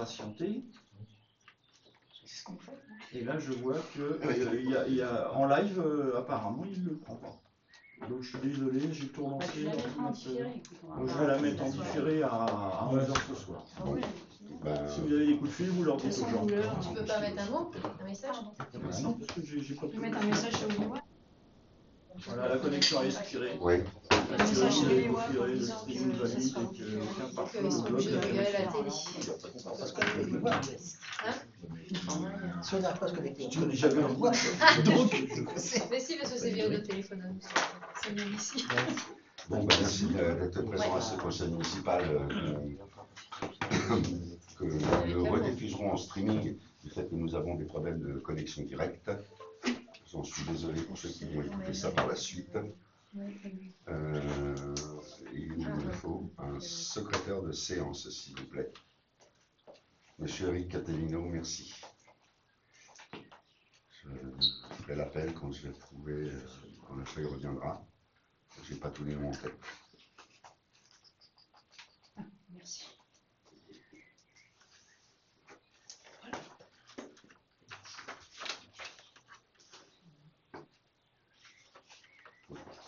patienter. C'est ce qu'on fait. Et là, je vois que il y a, en live, apparemment, il ne le prend pas. Donc je suis désolé, j'ai tout relancé. Tu la mettras en différé. Donc je vais la mettre en différé à 11h ce soir. Bon. Si vous avez des coups de fil, vous leur dites aux gens. Tu peux pas mettre un mot, un message? Non, parce que j'ai pas pu. Mettre un message chez Oliwa. Voilà, la connexion est expirée. Oui. Un message chez Oliwa Le en disant streaming que ça valide sera et qu'aucun pare-feu Ils ne sont bloque obligés de la regarder la connexion. télé. Si on n'arrive pas à se connecter, Tu dis j'avais un donc, Mais si, parce que c'est via notre téléphone à nous. C'est bien ici. Bon, ben, merci d'être présent à ce conseil municipal que nous rediffuserons en streaming du fait que nous avons des problèmes de connexion directe. J'en suis désolé pour ceux qui vont écouter ça par la suite. Il me faut un secrétaire de séance, s'il vous plaît. Monsieur Eric Catellino, merci. Je ferai l'appel quand je vais trouver, quand la feuille reviendra. Je n'ai pas tous les noms en tête. Merci.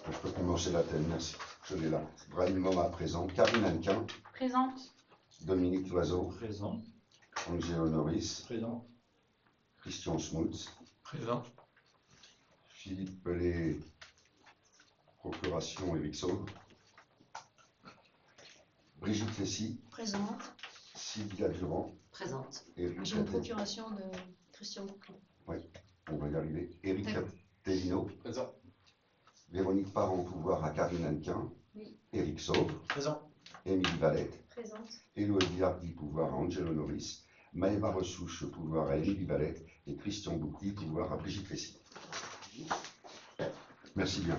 Je peux commencer l'appel, merci. Je l'ai là. Brahim Moma présent. Karine Anquin. Présente. Dominique Loiseau. Présent. Angèle Honoris. Présent. Christian Schmutz. Présent. Philippe Pelé. Procuration Éric Sauve. Brigitte Lessy. Présente. Sylvia Durand. Présente. Éric J'ai une Catellino. procuration de Christian Bouclou. Oui, on va y arriver. Éric Catellino. Présent. Véronique Parent, pouvoir à Karine Anquin. Oui. Éric Sauve. Présent. Émilie Valette. Présente. Élodie Hardy, pouvoir à Angèle Honoris. Maëva Ressouche, pouvoir à Émilie Valette. Et Christian Boucli, pouvoir à Brigitte Lessy. Merci bien.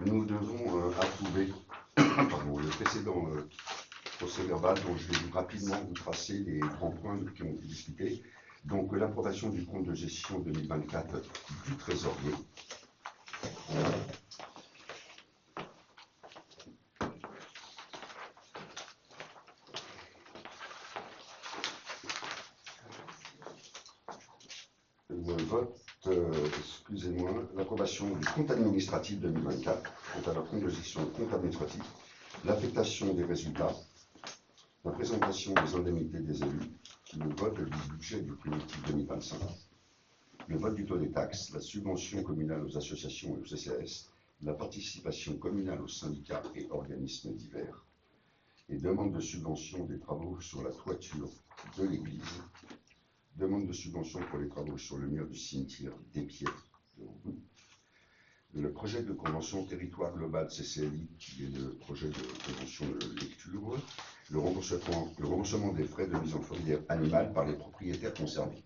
Nous devons approuver le précédent procès verbal dont je vais rapidement vous tracer les grands points qui ont été discutés. Donc l'approbation du compte de gestion 2024 du trésorier. Le vote, excusez-moi, l'approbation du compte administratif 2024, quant à la compte de gestion du compte administratif, l'affectation des résultats, la présentation des indemnités des élus, le vote du budget du collectif 2025, le vote du taux des taxes, la subvention communale aux associations et aux CCAS, la participation communale aux syndicats et organismes divers, et demande de subvention des travaux sur la toiture de l'église, demande de subvention pour les travaux sur le mur du cimetière d'Épied de Roux, le projet de convention territoire global CCLI, qui est le projet de convention de lecture, le remboursement des frais de mise en fourrière animale par les propriétaires concernés.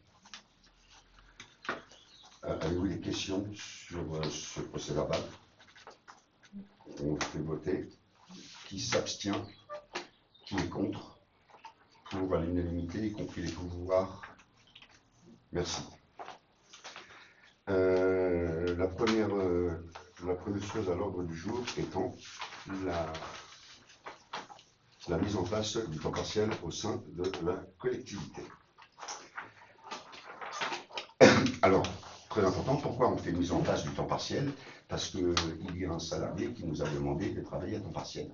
Avez-vous des questions sur ce procès verbal? On fait voter. Qui s'abstient? Qui est contre? Pour à l'unanimité, y compris les pouvoirs. Merci. La première chose à l'ordre du jour étant la mise en place du temps partiel au sein de la collectivité. Alors, très important, pourquoi on fait mise en place du temps partiel? Parce qu'il y a un salarié qui nous a demandé de travailler à temps partiel.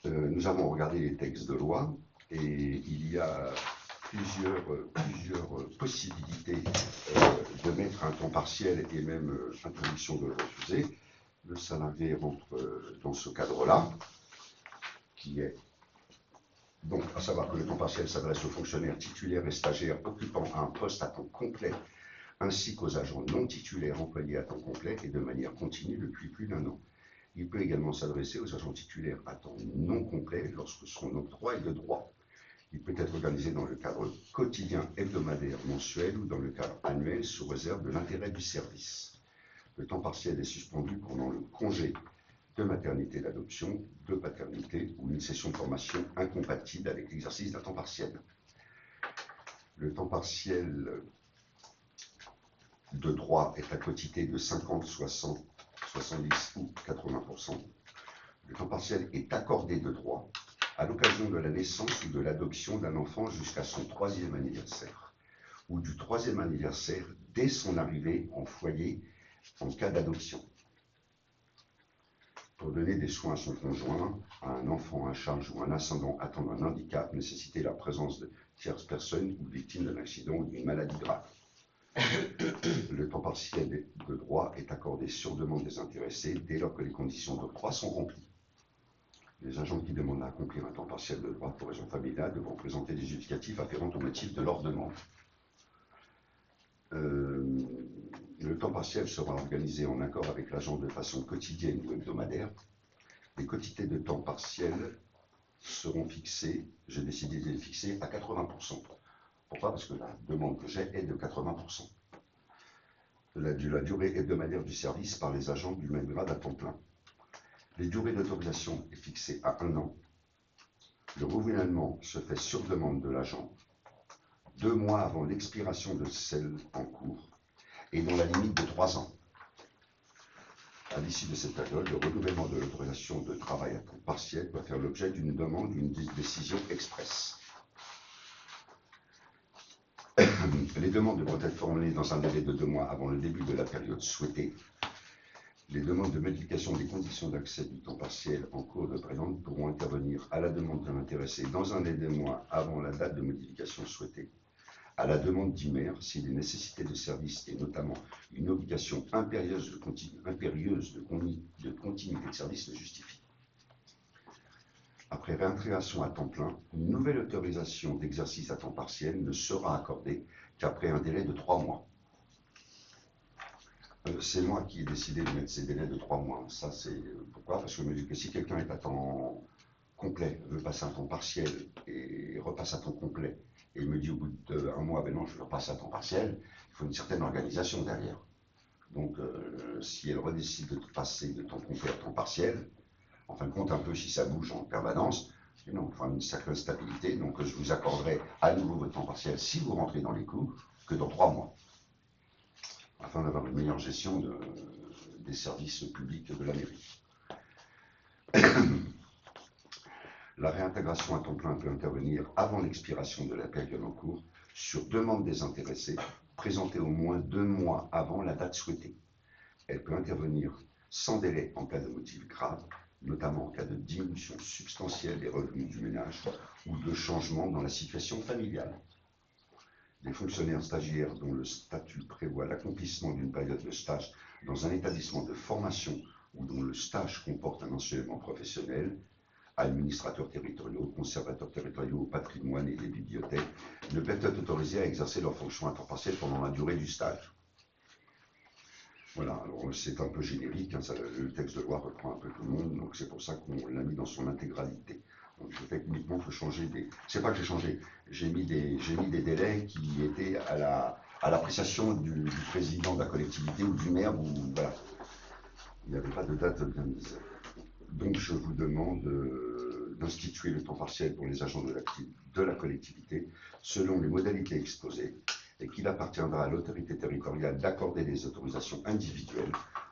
Nous avons regardé les textes de loi et il y a plusieurs possibilités de mettre un temps partiel et même interdiction de le refuser. Le salarié rentre dans ce cadre-là, qui est donc à savoir que le temps partiel s'adresse aux fonctionnaires titulaires et stagiaires occupant un poste à temps complet, ainsi qu'aux agents non titulaires employés à temps complet et de manière continue depuis plus d'1 an. Il peut également s'adresser aux agents titulaires à temps non complet lorsque son octroi est de droit. Il peut être organisé dans le cadre quotidien, hebdomadaire, mensuel ou dans le cadre annuel sous réserve de l'intérêt du service. Le temps partiel est suspendu pendant le congé de maternité, d'adoption, de paternité ou une session de formation incompatible avec l'exercice d'un temps partiel. Le temps partiel de droit est à quotité de 50, 60, 70 ou 80%. Le temps partiel est accordé de droit à l'occasion de la naissance ou de l'adoption d'un enfant jusqu'à son 3e anniversaire, ou du 3e anniversaire dès son arrivée en foyer en cas d'adoption, pour donner des soins à son conjoint, à un enfant à charge ou un ascendant attendant un handicap, nécessiter la présence de tierces personnes ou victimes d'un accident ou d'une maladie grave. Le temps partiel de droit est accordé sur demande des intéressés dès lors que les conditions d'octroi sont remplies. Les agents qui demandent à accomplir un temps partiel de droit pour raison familiale devront présenter des justificatifs afférents au motif de leur demande. Le temps partiel sera organisé en accord avec l'agent de façon quotidienne ou hebdomadaire. Les quantités de temps partiel seront fixées, j'ai décidé de les fixer à 80%. Pourquoi? Parce que la demande que j'ai est de 80%. De la durée hebdomadaire du service par les agents du même grade à temps plein. Les durées d'autorisation est fixée à 1 an. Le renouvellement se fait sur demande de l'agent, 2 mois avant l'expiration de celle en cours, et dans la limite de 3 ans. À l'issue de cette période, le renouvellement de l'autorisation de travail à temps partiel doit faire l'objet d'une demande d'une décision expresse. Les demandes devront être formulées dans un délai de 2 mois avant le début de la période souhaitée. Les demandes de modification des conditions d'accès du temps partiel en cours de présente pourront intervenir à la demande de l'intéressé dans un délai de mois avant la date de modification souhaitée, à la demande d'IMER si les nécessités de service et notamment une obligation impérieuse de continuité de service le justifient. Après réintégration à temps plein, une nouvelle autorisation d'exercice à temps partiel ne sera accordée qu'après un délai de 3 mois. C'est moi qui ai décidé de mettre ces délais de 3 mois. Ça, c'est pourquoi? Parce que je me dis que si quelqu'un est à temps complet, veut passer un temps partiel et repasse à temps complet, et me dit au bout d'1 mois, ben non, je veux repasser à temps partiel, il faut une certaine organisation derrière. Donc, si elle redécide de passer de temps complet à temps partiel, en fin de compte, un peu si ça bouge en permanence, non, il faut une certaine stabilité, donc je vous accorderai à nouveau votre temps partiel si vous rentrez dans les clous que dans 3 mois, afin d'avoir une meilleure gestion des services publics de la mairie. La réintégration à temps plein peut intervenir avant l'expiration de la période en cours, sur demande des intéressés, présentée au moins 2 mois avant la date souhaitée. Elle peut intervenir sans délai en cas de motif grave, notamment en cas de diminution substantielle des revenus du ménage ou de changement dans la situation familiale. Les fonctionnaires stagiaires dont le statut prévoit l'accomplissement d'une période de stage dans un établissement de formation ou dont le stage comporte un enseignement professionnel, administrateurs territoriaux, conservateurs territoriaux, patrimoine et des bibliothèques, ne peuvent être autorisés à exercer leurs fonctions à temps partiel pendant la durée du stage. Voilà, alors c'est un peu générique, hein, le texte de loi reprend un peu tout le monde, donc c'est pour ça qu'on l'a mis dans son intégralité. Donc techniquement, il faut changer des... C'est pas que j'ai changé, j'ai mis des délais qui étaient à l'appréciation du président de la collectivité ou du maire, ou voilà. Il n'y avait pas de date bien mise. Donc je vous demande d'instituer le temps partiel pour les agents de la collectivité selon les modalités exposées et qu'il appartiendra à l'autorité territoriale d'accorder des autorisations individuelles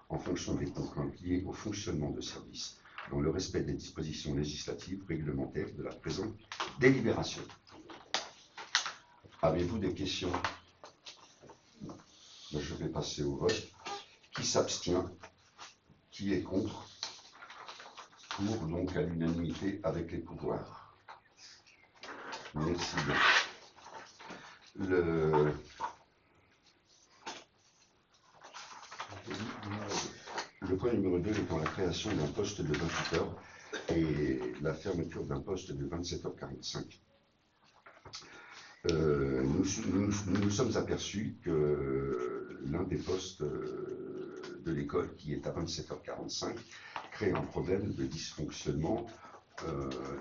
en fonction des contraintes liées au fonctionnement de service dans le respect des dispositions législatives réglementaires de la présente délibération. Avez-vous des questions? Je vais passer au vote. Qui s'abstient? Qui est contre? Pour, donc à l'unanimité avec les pouvoirs. Merci bien. Le point numéro 2 étant la création d'un poste de 28 heures et la fermeture d'un poste de 27h45. Nous nous sommes aperçus que l'un des postes de l'école qui est à 27h45 crée un problème de dysfonctionnement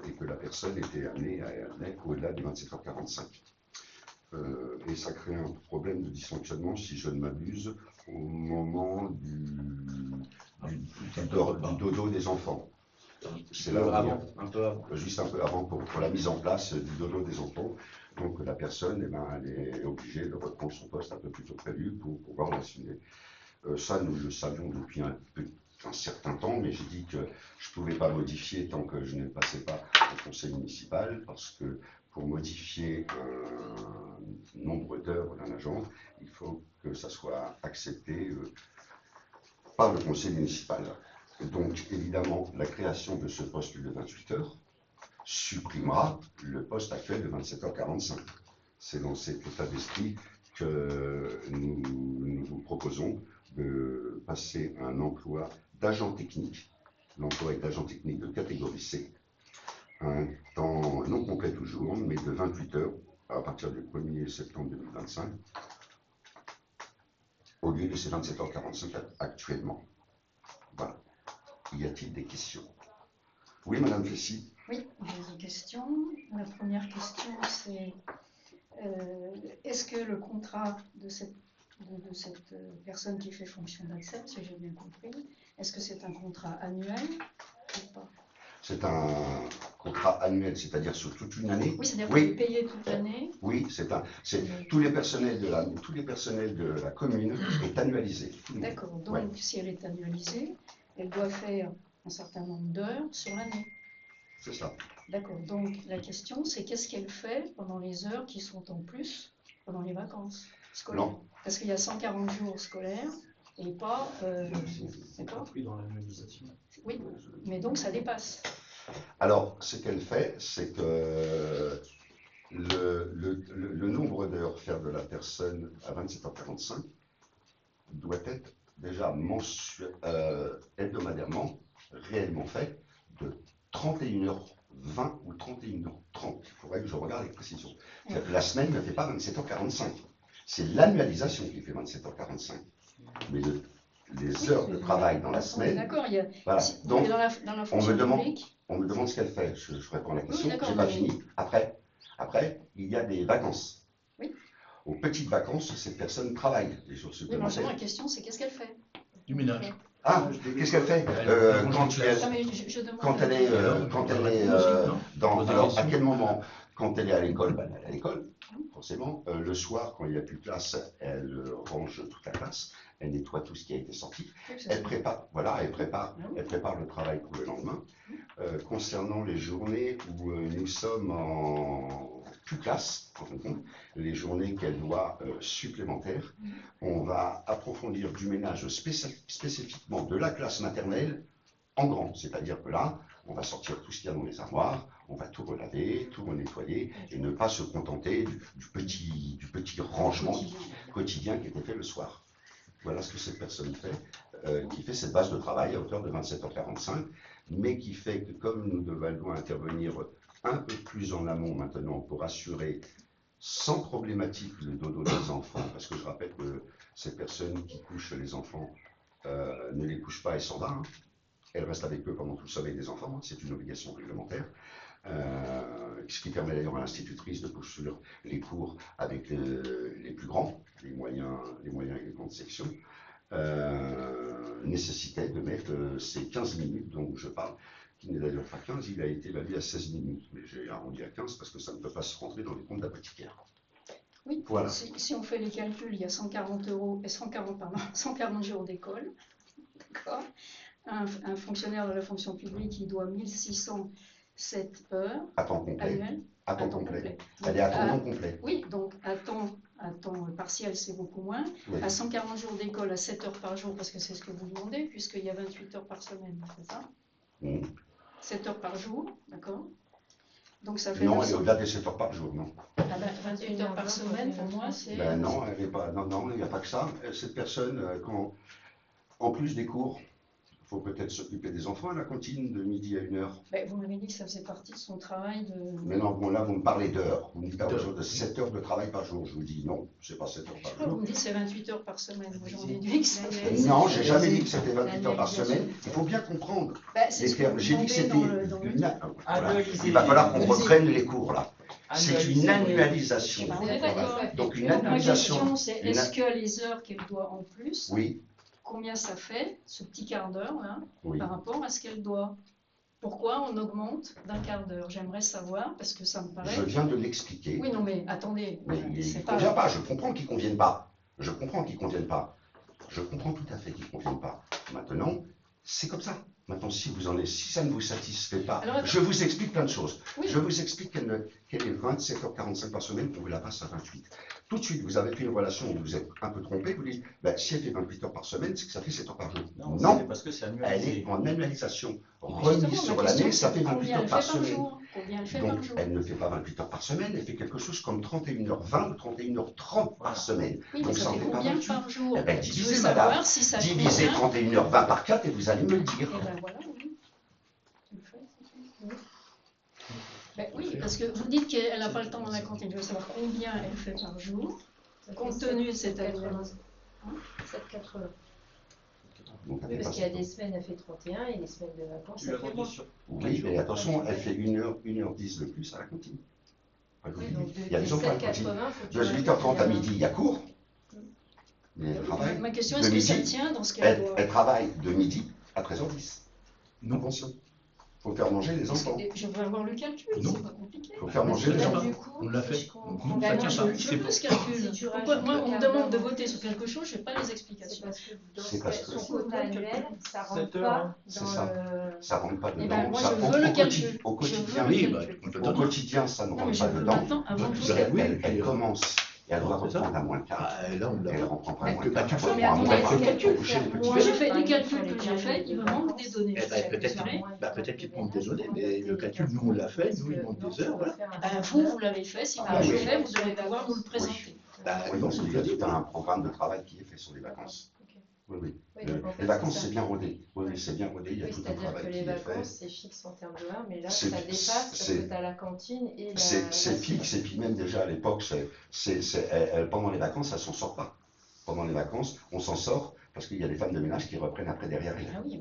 et que la personne était amenée à naître au-delà de 27h45. Et ça crée un problème de dysfonctionnement, si je ne m'abuse, au moment du dodo des enfants. C'est là un peu avant. Juste un peu avant pour la mise en place du dodo des enfants. Donc la personne, elle est obligée de reprendre son poste un peu plus tôt prévu pour pouvoir l'assumer. Ça, nous le savions depuis un un certain temps, mais j'ai dit que je ne pouvais pas modifier tant que je ne passais pas au conseil municipal, parce que pour modifier un nombre d'heures d'un agent, il faut que ça soit accepté par le conseil municipal. Donc évidemment, la création de ce poste de 28 heures supprimera le poste actuel de 27h45. C'est dans cet état d'esprit que nous vous proposons de passer un emploi d'agent technique. L'emploi est d'agent technique de catégorie C, un temps non complet toujours, mais de 28 heures à partir du 1er septembre 2025, au lieu de ces 27h45 actuellement. Voilà. Y a-t-il des questions? Oui, Madame Fessy. Oui, j'ai des questions. La première question, c'est est-ce que le contrat de cette personne qui fait fonction d'accès, si j'ai bien compris, est-ce que c'est un contrat annuel ou pas? C'est un contrat annuel, c'est-à-dire sur toute une année. Oui, c'est-à-dire Oui. qu'il est payé toute l'année. Oui, tous les personnels de la commune est annualisé. D'accord, donc Ouais. si elle est annualisée, elle doit faire un certain nombre d'heures sur l'année. C'est ça. D'accord, donc la question c'est qu'est-ce qu'elle fait pendant les heures qui sont en plus pendant les vacances scolaires? Non. Parce qu'il y a 140 jours scolaires et pas... C'est d'accord. compris dans l'annualisation. Oui, mais donc ça dépasse. Alors, ce qu'elle fait, c'est que le nombre d'heures faire de la personne à 27h45 doit être déjà hebdomadairement réellement fait de 31h20 ou 31h30. Il faudrait que je regarde avec précision. C'est-à-dire que la semaine ne fait pas 27h45. C'est l'annualisation qui fait 27h45. Mais les heures de travail dans la semaine... D'accord, il y a... Voilà. Si, Donc, dans la fonction publique... on me demande ce qu'elle fait. Je réponds à la question. d'accord, J'ai pas mais- fini. Après, il y a des vacances. Oui. Aux petites vacances, cette personne travaille les jours Oui, mais supplémentaires. justement, la question c'est qu'est-ce qu'elle fait? Du ménage. Ah, qu'est-ce qu'elle fait quand Non, mais je demande... quand elle est Pose des alors à questions. quel moment? Quand elle est à l'école, ben, elle est à l'école, forcément. Le soir, quand il n'y a plus de classe, elle range toute la classe, elle nettoie tout ce qui a été sorti. Elle prépare, voilà, elle prépare le travail pour le lendemain. Concernant les journées où nous sommes en plus classe, en fin de compte, les journées qu'elle doit supplémentaires, on va approfondir du ménage spécifiquement de la classe maternelle en grand. C'est-à-dire que là, on va sortir tout ce qu'il y a dans les armoires, on va tout relaver, tout renettoyer et ne pas se contenter du petit rangement quotidien qui était fait le soir. Voilà ce que cette personne fait, qui fait cette base de travail à hauteur de 27h45, mais qui fait que comme nous devons intervenir un peu plus en amont maintenant pour assurer sans problématique le dodo des enfants, parce que je rappelle que ces personnes qui couchent les enfants ne les couchent pas et s'en va, hein. Elles restent avec eux pendant tout le sommeil des enfants, hein. C'est une obligation réglementaire. Ce qui permet d'ailleurs à l'institutrice de poursuivre les cours avec les plus grands, les moyens et les grandes sections, nécessitait de mettre ces 15 minutes dont je parle, qui n'est d'ailleurs pas 15, il a été évalué à 16 minutes, mais j'ai arrondi à 15 parce que ça ne peut pas se rentrer dans les comptes d'apothicaire. Oui, Voilà. Si on fait les calculs, il y a 140 jours d'école, d'accord. Un fonctionnaire de la fonction publique, il doit 1607 heures À temps complet. annuelles. À temps complet. Elle est Donc, à temps non complet. Oui, donc à temps partiel, c'est beaucoup moins. Oui. À 140 jours d'école, à 7 heures par jour, parce que c'est ce que vous demandez, puisqu'il y a 28 heures par semaine, c'est ça? 7 heures par jour, d'accord. Donc ça fait... Non, elle est au-delà des 7 heures par jour, non. Ah ben, 28 heures par semaine, pour moi, c'est... Ben non, elle n'est pas. Non, il n'y a pas que ça. Cette personne, en plus des cours, il faut peut-être s'occuper des enfants à la cantine de midi à 1h. Ben, vous m'avez dit que ça faisait partie de son travail de... Mais non, bon, là, vous me parlez d'heures. Vous me dites de 7 heures de travail par jour. Je vous dis non, c'est pas 7 heures par Vous jour. me dites c'est 28 heures par semaine. Moi, j'en déduis que ça fait... Non, j'ai jamais dit que c'était 28 heures par semaine. Il faut bien comprendre Ben, c'est les ce que termes. vous J'ai dit que c'était demandez dans le une... truc. Voilà. Il va falloir qu'on reprenne les cours, là. C'est une annualisation. On est d'accord. Donc une Donc, ma annualisation. question, c'est est-ce que les heures qu'elle doit en plus, Oui, combien ça fait, ce petit quart d'heure, là, oui. par rapport à ce qu'elle doit? Pourquoi on augmente d'un quart d'heure? J'aimerais savoir, parce que ça me paraît... Je viens de l'expliquer. Oui, non, mais attendez. Mais il c'est ne convient pas, je comprends qu'il ne convienne pas. Je comprends qu'il ne convienne pas. Je comprends tout à fait qu'il ne convienne pas. Maintenant, C'est comme ça. Maintenant, si ça ne vous satisfait pas, Alors, je vous explique plein de choses. Oui. Je vous explique qu'elle est 27h45 par semaine, on vous la passe à 28. Tout de suite, vous avez fait une relation où vous êtes un peu trompé, vous dites, ben, si elle fait 28 heures par semaine, c'est que ça fait 7 heures par jour. Non, c'est parce que c'est elle annualisé. est en annualisation. Justement, Remise ma sur question, l'année, ça c'est fait 28 combien heures elle par fait par semaine. jour? Combien elle fait Donc, par jour? elle ne fait pas 28 heures par semaine, elle fait quelque chose comme 31h20 ou 31h30 par semaine. Oui, mais Donc, ça en fait fait pas combien 28. par jour? Eh ben, Je veux divisez, savoir madame. si ça Divisez convient. 31h20 par 4 et vous allez me le dire. Eh ben voilà, oui. Tu le fais, c'est tout. Ben oui, parce que vous dites qu'elle n'a pas le temps dans la cantine. Je veux savoir combien elle fait par jour, compte tenu de cette année. 7,80. Donc, elle Oui, fait parce pas qu'il y a ça. des semaines, elle fait 31 et les semaines de vacances, Tu ça l'as fait vendu moins. sur Oui, mais attention, elle fait 1h10 de plus à la cantine. Pas Oui, l'oublier. donc Il y a des gens qui à la 7,80, cantine. faut que tu De rajoutes 8h30 à un- midi, il y a cours. Mais elle travaille. Ma question, De est-ce que ça midi, tient dans ce qu'elle doit... Elle travaille de midi à 13h10. Non pension. Il faut faire manger les Est-ce que- enfants. Je veux avoir le calcul, Non. c'est pas compliqué. Il faut faire Parce manger que les là, enfants. du coup, On l'a si fait. je comprends Donc, nous, bien, ça Ben tient non, pas. je C'est veux pas- ce calcul. Si tu Pourquoi rajoutes moi, le on me quart demande de d'heure, voter sur quelque chose, je n'ai pas les c'est explications. parce que dans C'est parce que- son quota annuel, ça rentre 7 heures, pas hein. C'est dans ça. le... Ça rentre pas Eh dedans. ben, moi, Ça, je veux le calcul. Au Je veux quotidien, le Oui, calcul. bah, on te le au donne. quotidien, ça ne Non, mais rentre je pas veux dedans. maintenant avoir Donc, tout vous ça. aurez- oui, Elle puis, commence et elle doit c'est ça. reprendre à moins 4. Ah, là, on Elle l'a. reprend à moins Avec le 4. calcul, Pour mais un attendez, mois, avec le pour calcul. coucher les petits. Moi, j'ai fait Par du exemple, calcul sur les que j'ai fait, il me manque des données. Eh ben, peut-être qu'il te manque des données, mais le calcul, nous, on l'a fait, nous, il manque des heures, voilà. Ben, vous l'avez fait, si vous Ah, l'avez oui. fait, vous devez pouvoir nous le présenter. Bah, Oui, non, parce qu'il y a tout un programme de travail qui est fait sur les vacances. Oui, oui. Oui, donc, en fait, Les vacances, c'est ça. c'est bien rodé. Oui, oui, c'est bien rodé. Il y a Oui, tout un c'est-à-dire travail que qui les est fait. vacances, c'est fixe en termes d'horaire, mais là, C'est- ça dépasse parce c'est- que tu as la cantine et la... C'est fixe, et puis même déjà à l'époque, pendant les vacances, ça s'en sort pas. Pendant les vacances, on s'en sort parce qu'il y a des femmes de ménage qui reprennent après derrière elle. Ah oui,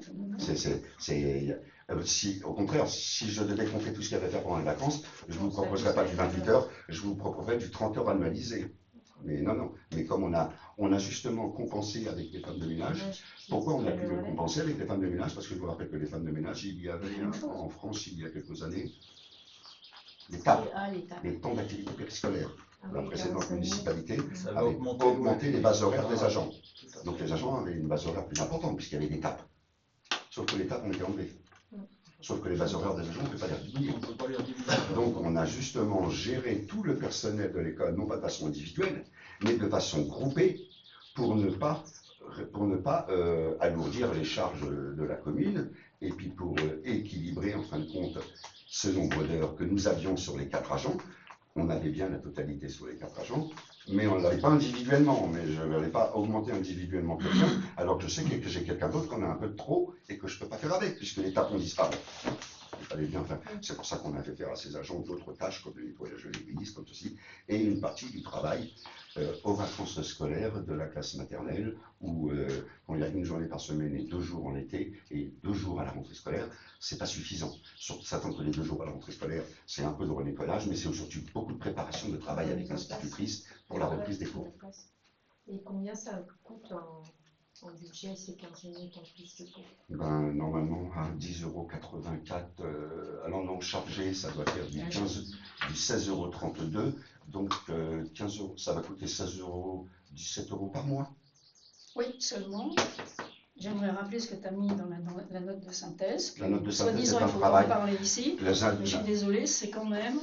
Au contraire, si je devais compter tout ce qu'il y avait à faire pendant les vacances, je ne vous proposerais pas du 28 heures, je vous proposerais du 30 heures annualisé. Mais non. Mais comme on a justement compensé avec les femmes de ménage, pourquoi on a pu le compenser avec les femmes de ménage? Parce que je vous rappelle que les femmes de ménage, il y avait en France, il y a quelques années, les TAP, Ah, l'État. les temps d'activité périscolaire. Ah La oui, précédente 45 000. municipalité Ça va avait augmenter, augmenté ouais. les bases horaires des Ah, agents. tout à fait. Donc les agents avaient une base horaire plus importante puisqu'il y avait des TAP. Sauf que les TAP ont été enlevés. Sauf que les bases horaires des agents, on ne peut pas les rediminuer. On peut pas les rediminuer. Donc on a justement géré tout le personnel de l'école, non pas de façon individuelle, mais de façon groupée, pour ne pas alourdir les charges de la commune, et puis pour équilibrer en fin de compte ce nombre d'heures que nous avions sur les 4 agents. On avait bien la totalité sur les 4 agents, mais on ne l'avait pas individuellement, mais je n'allais pas augmenter individuellement quelqu'un, alors que je sais que j'ai quelqu'un d'autre qu'on a un peu de trop et que je ne peux pas faire avec, puisque les tapes ont disparu. Il fallait bien faire. C'est pour ça qu'on a fait faire à ces agents d'autres tâches, comme le nettoyage de l'église, comme ceci, et une partie du travail aux vacances scolaires de la classe maternelle, où quand il y a une journée par semaine et 2 jours en été, et 2 jours à la rentrée scolaire, c'est pas suffisant. Surtout s'attendre que les 2 jours à la rentrée scolaire, c'est un peu de renettoyage, mais c'est surtout beaucoup de préparation de travail avec l'institutrice pour la reprise des cours. Et combien ça coûte en budget ces 15 minutes en plus de cours? Ben, normalement, à 10,84 €, alors non, chargé, ça doit faire du 16,32 €, donc 15 €, ça va coûter 17 € par mois. Oui, seulement, j'aimerais rappeler ce que tu as mis dans la note de synthèse. La note de synthèse, Soi-disant, c'est il un faut pas en travail. parler ici, mais je suis La- désolée, c'est quand même,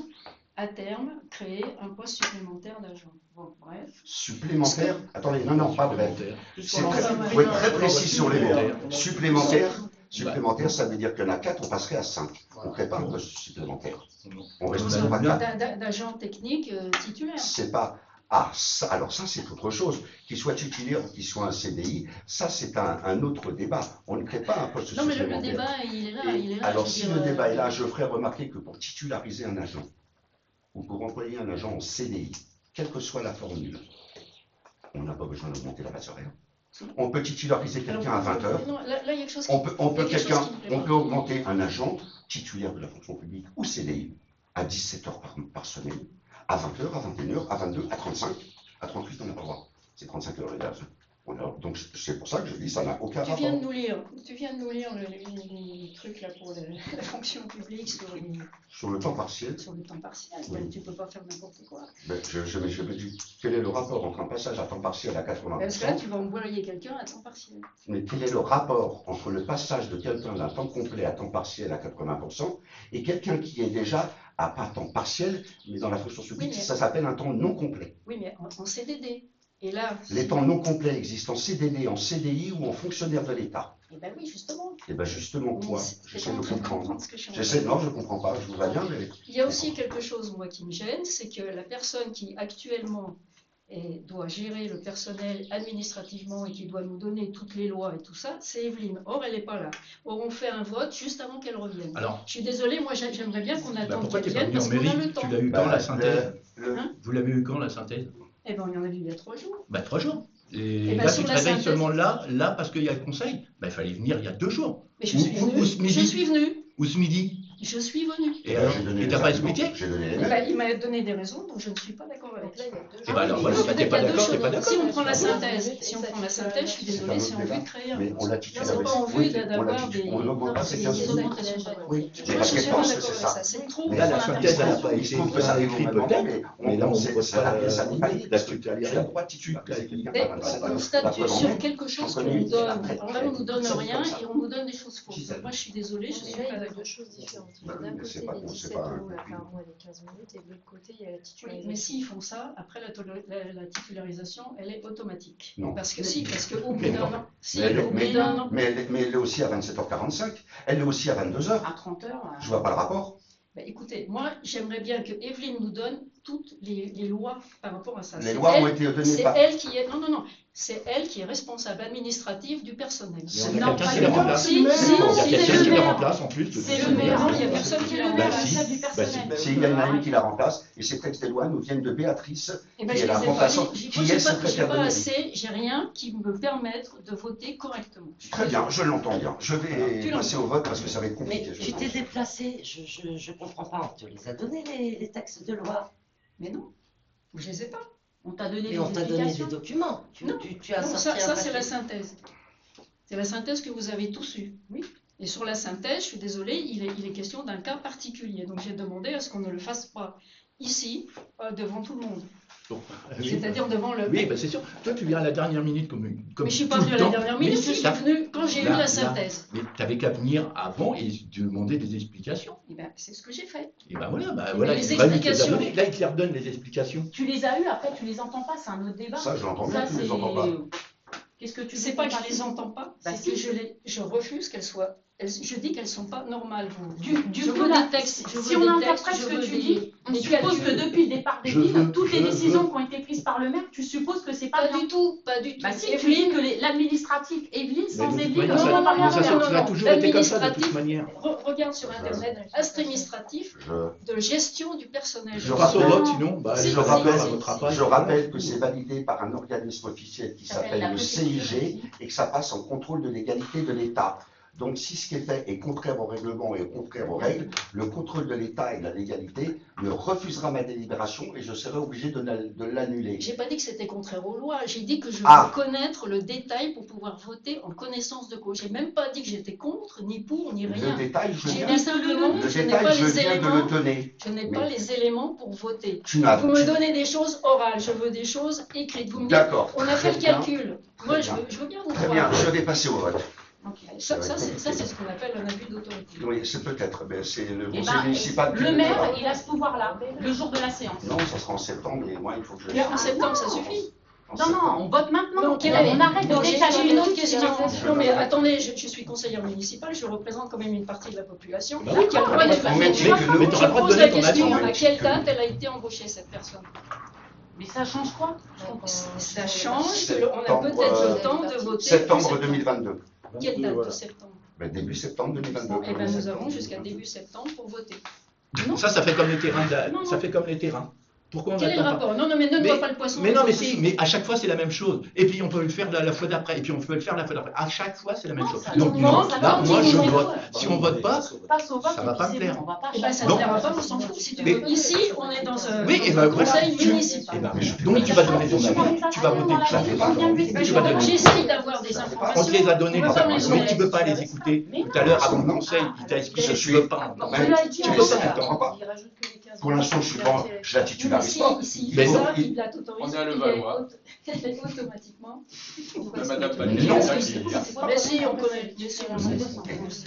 à terme, créer un poste supplémentaire d'agent. Bon, bref. Supplémentaire, attendez, non, pas bref. C'est Bon, très, ça va, faut être non, très précis sur les mots. Supplémentaire, Supplémentaire. ça veut dire qu'il y en a 4, on passerait à 5. On ne crée pas un poste supplémentaire. On reste On a pas bien. 4. D'agent technique titulaire. C'est pas. Ah, ça, alors ça, c'est autre chose. Qu'il soit titulaire ou qu'il soit un CDI, ça, c'est un autre débat. On ne crée pas un poste Non, mais le supplémentaire. débat, il est là. Et il est là alors, je veux si dire, le débat est là, je ferai remarquer que pour titulariser un agent, ou pour employer un agent en CDI, quelle que soit la formule, on n'a pas besoin d'augmenter la base horaire. On peut titulariser quelqu'un à 20 heures. Non, là, il y a quelque chose qui... On peut il y a quelque chose qui me plaît on pas. peut augmenter un agent titulaire de la fonction publique ou CDI à 17 heures par semaine, à 20 heures, à 21 heures, à 22, à 35, à 38, on n'a pas le droit. C'est 35 heures les gars. Donc c'est pour ça que je dis ça n'a aucun Tu viens de rapport. nous lire le truc là pour la fonction publique Sur le temps partiel, sur le temps partiel. Oui. Tu peux pas faire n'importe quoi. ben, je me dis, quel est le rapport entre un passage à temps partiel à 80%? Parce que là, tu vas envoyer quelqu'un à temps partiel. Mais quel est le rapport entre le passage de quelqu'un d'un temps complet à temps partiel à 80% et quelqu'un qui est déjà à pas temps partiel, mais dans la fonction publique, Oui, mais- ça s'appelle un temps non complet. Oui, mais en CDD. Et là, Les temps non complets existent en CDD, en CDI ou en fonctionnaire de l'État. eh ben oui, justement. Et bien justement Mais quoi? c'est- J'essaie t'es de pas en train de comprendre. comprendre ce que je suis en train de J'essaie, dire. non, je ne comprends pas, je vous vois bien, mais Il y a aussi quelque chose, moi, qui me gêne, c'est que la personne qui actuellement doit gérer le personnel administrativement et qui doit nous donner toutes les lois et tout ça, c'est Evelyne. Or, elle n'est pas là. Or, on fait un vote juste avant qu'elle revienne. Alors, Je suis désolée, moi, j'aimerais bien qu'on attende pourquoi qu'elle tu n'es pas vienne venu en parce qu'on a mairie? le temps. Tu l'as eu quand la synthèse? Hein? Vous l'avez eu quand la synthèse? Eh bien, il y en a vu il y a 3 jours. 3 jours. Et Eh ben, là, sur tu te la réveilles synthèse- seulement là parce qu'il y a le conseil. Il fallait venir il y a 2 jours. Mais je Ou- suis ou venue. ce midi. Je suis venue. Ou ce midi. Je suis venue. Et alors, j'ai donné tu les t'as pas arguments, expliqué? j'ai donné les Eh mêmes. ben, il m'a donné des raisons dont je ne suis pas d'accord avec. Donc là, il y a 2 Eh jours. ben alors Oui, voilà, donc, bah, t'es il y a pas deux d'accord, t'es choses. pas d'accord. Si on prend la Ah, voilà. synthèse, si on prend la synthèse, je suis C'est désolée, un c'est autre en vue débat. de créer un Mais poste. on l'a Là, c'est pas en vue d'avoir des... on n'augmente pas Non, ces c'est 15 des minutes. augmentations. Oui, Je mais la suis pas question, d'accord c'est avec ça. ça. C'est trop. Là, pour la un synthèse, elle n'a administration. pas Je été trouve que ça arrive écrite au même moment, peut-être. mais là, on c'est voit salarié, pas, ça n'est pas la libre. structure, C'est la droite titulaire. Mais on statue sur quelque chose qu'on nous donne. Alors là, on nous donne rien et on nous donne des choses fausses. Donc moi, je suis désolée, je Mais suis là, il pas y a d'accord. 2 choses différentes. Bah oui, D'un mais côté, c'est pas- les c'est 17 pas un- € là par mois, les 15 minutes, et de l'autre côté, il y a la Oui, titularisation. mais s'ils font ça, après la titularisation, elle est automatique. Non. Parce que si, parce qu'au bout Mais d'un non. an, si, Mais elle- au bout mais- d'un an, Mais elle est aussi à 27h45, elle est aussi à 22h. à 30 heures, Je vois pas le rapport. bah, écoutez, moi, j'aimerais bien que Evelyne nous donne toutes les lois par rapport à ça. Les C'est lois elle- ont été données C'est par. elle qui est, non, c'est elle qui est responsable administrative du personnel. Mais on a Non, quelqu'un pas qui le la maire. remplace. Si, Il y a si, quelqu'un le qui la maire. remplace en plus. de C'est tout le ça. maire, il y a personne qui la Bah, remplace. si. du personnel. C'est Yann qui la remplace, et ces textes des lois nous viennent de Béatrice. Eh ben, qui je est la les ai pas remplaçante, lus. qui est J'ai secrétaire de pas mairie. assez, j'ai rien qui me permette de voter correctement. Très bien, je l'entends bien. Je vais Tu passer au vote parce que ça va être Mais compliqué. je tu t'es pense. déplacé, je comprends pas, on te les a donnés les textes de loi. Mais non, je les ai pas. On t'a donné Mais des on t'a donné des explications. documents. Non. Tu as Non, sorti ça, un c'est papier. la synthèse. C'est la synthèse que vous avez tous eue. Oui. Et sur la synthèse, je suis désolée, il est question d'un cas particulier. Donc j'ai demandé à ce qu'on ne le fasse pas ici, devant tout le monde. Bon, C'est-à-dire devant le... Oui, bah, c'est sûr. Toi, tu viens à la dernière minute comme Mais je tout suis pas le venue à la temps. dernière Mais minute, c'est je suis ça. venue quand j'ai eu Là, la synthèse. Mais tu n'avais qu'à venir avant et demander des explications. Eh ben, c'est ce que j'ai fait. Et ben voilà, Mais voilà, les il va lui te les explications- donner. Là, il te les redonne les explications. Tu les as eues, après tu les entends pas, c'est un autre débat. Ça, je l'entends bien, Ça, tu les c'est- entends pas. Qu'est-ce que tu C'est veux pas qu'on que je fasse les entends pas, Bah, c'est que si. je refuse qu'elles soient... Je dis qu'elles sont pas normales. Du je coup, veux là, des textes. je veux si on des interprète textes, ce je veux que tu des- dis, on des suppose que calculs. depuis le départ Je veux- d'Evelyne, toutes les je décisions veux- qui ont été prises par le maire, tu supposes que c'est pas Pas bien. du tout, pas du tout. Bah si, tu dis Evelyne, que l'administratif, Evelyne, Mais sans de toute Evelyne, manière, on ça- ne va pas mais rien ça, faire. ça a toujours été comme ça de toute L'administratif- manière. regarde sur Internet, administratif Je, de gestion du personnel. Je Passe au rappelle- vote, sinon, bah, Si, les si, rapports, si, ça votera pas. je rappelle que c'est validé par un organisme officiel qui Ça s'appelle s'appelle la le préfecture. CIG et que ça passe en contrôle de légalité de l'État. Donc si ce qui est fait est contraire au règlement et contraire aux règles, le contrôle de l'État et de la légalité me refusera ma délibération et je serai obligé de l'annuler. J'ai pas dit que c'était contraire aux lois, j'ai dit que je Ah. veux connaître le détail pour pouvoir voter en connaissance de cause. J'ai même pas dit que j'étais contre, ni pour, ni Le rien. détail, je J'ai viens, dit simplement que le je n'ai détail, pas je les viens de éléments. le donner. Je n'ai Mais- pas les éléments pour voter. Tu n'as Vous me tu- donnez des choses orales, je veux des choses écrites. Vous me dites, D'accord. on a fait le Très bien. calcul. Moi, Très je bien. veux bien vous Très bien, croire. je vais passer au vote. Ça, c'est ce qu'on appelle un abus d'autorité. Oui, c'est peut-être, mais c'est le Eh conseil ben, municipal qui le le maire, dira. il a ce pouvoir-là, le jour de la séance. Non, ça sera en septembre, et moi, il faut que je... Mais en septembre, ça suffit. En Non, septembre. non, on vote maintenant. Donc, quelle est- On arrête de Donc, j'ai décaler une le autre truc, question. c'est Non, mais attendez, je suis conseillère municipale, je représente quand même une partie de la population. Bah oui, qui a le droit mais d'être on là. met- Je mais t'auras le droit de pose donner la ton question, avis. à quelle date elle a été embauchée, cette personne? Mais ça change quoi Ça change, Septembre, on a peut-être le temps de voter. en Septembre 2022. Quelle date de septembre? Ben, début septembre 2022. Eh ben, nous avons jusqu'à début septembre pour voter. Ça fait comme les terrains. Non, Ça non. fait comme les terrains. Pourquoi on Quel est le n'attend pas? rapport? Non, non, mais ne Mais- noie pas le poisson. Mais non, mais si, mais à chaque fois c'est la même chose. Et puis on peut le faire la fois d'après, et puis on peut le faire la fois d'après. À chaque fois c'est la même Non, chose. ça Donc demande- non, ça là, demande moi je 10 minutes. vote. Si on vote pas, Passe au vote ça et va puis pas me c'est plaire. bon, on va pas Eh ben, ça ne Non. plaira pas, on s'en fout. Si tu Mais- veux. Ici, on est dans un, Oui, et dans ben un voilà, conseil tu- municipal. eh ben, Mais je fais donc pas tu la vas chose. donner ton avis, tu vas voter ça. Ben, Tu vas donner. J'essaye d'avoir des On informations. te les a donnés, On va pas me les mais donner. tu ne peux pas les écouter. Mais Tout à l'heure, avant le conseil, il t'a expliqué que tu ne veux pas. non, Ben, tu tu l'as le dit, sais, voilà. t'entends pas. Il rajoute que les 15 Pour l'instant, je la titularise pas. S'il Mais fait non, ça, il- il la t'autorise, On est à il est Levallois. automatiquement. Madame Mais Pannier, non. elle a dit. Mais si, on connaît. Mais si, on sait.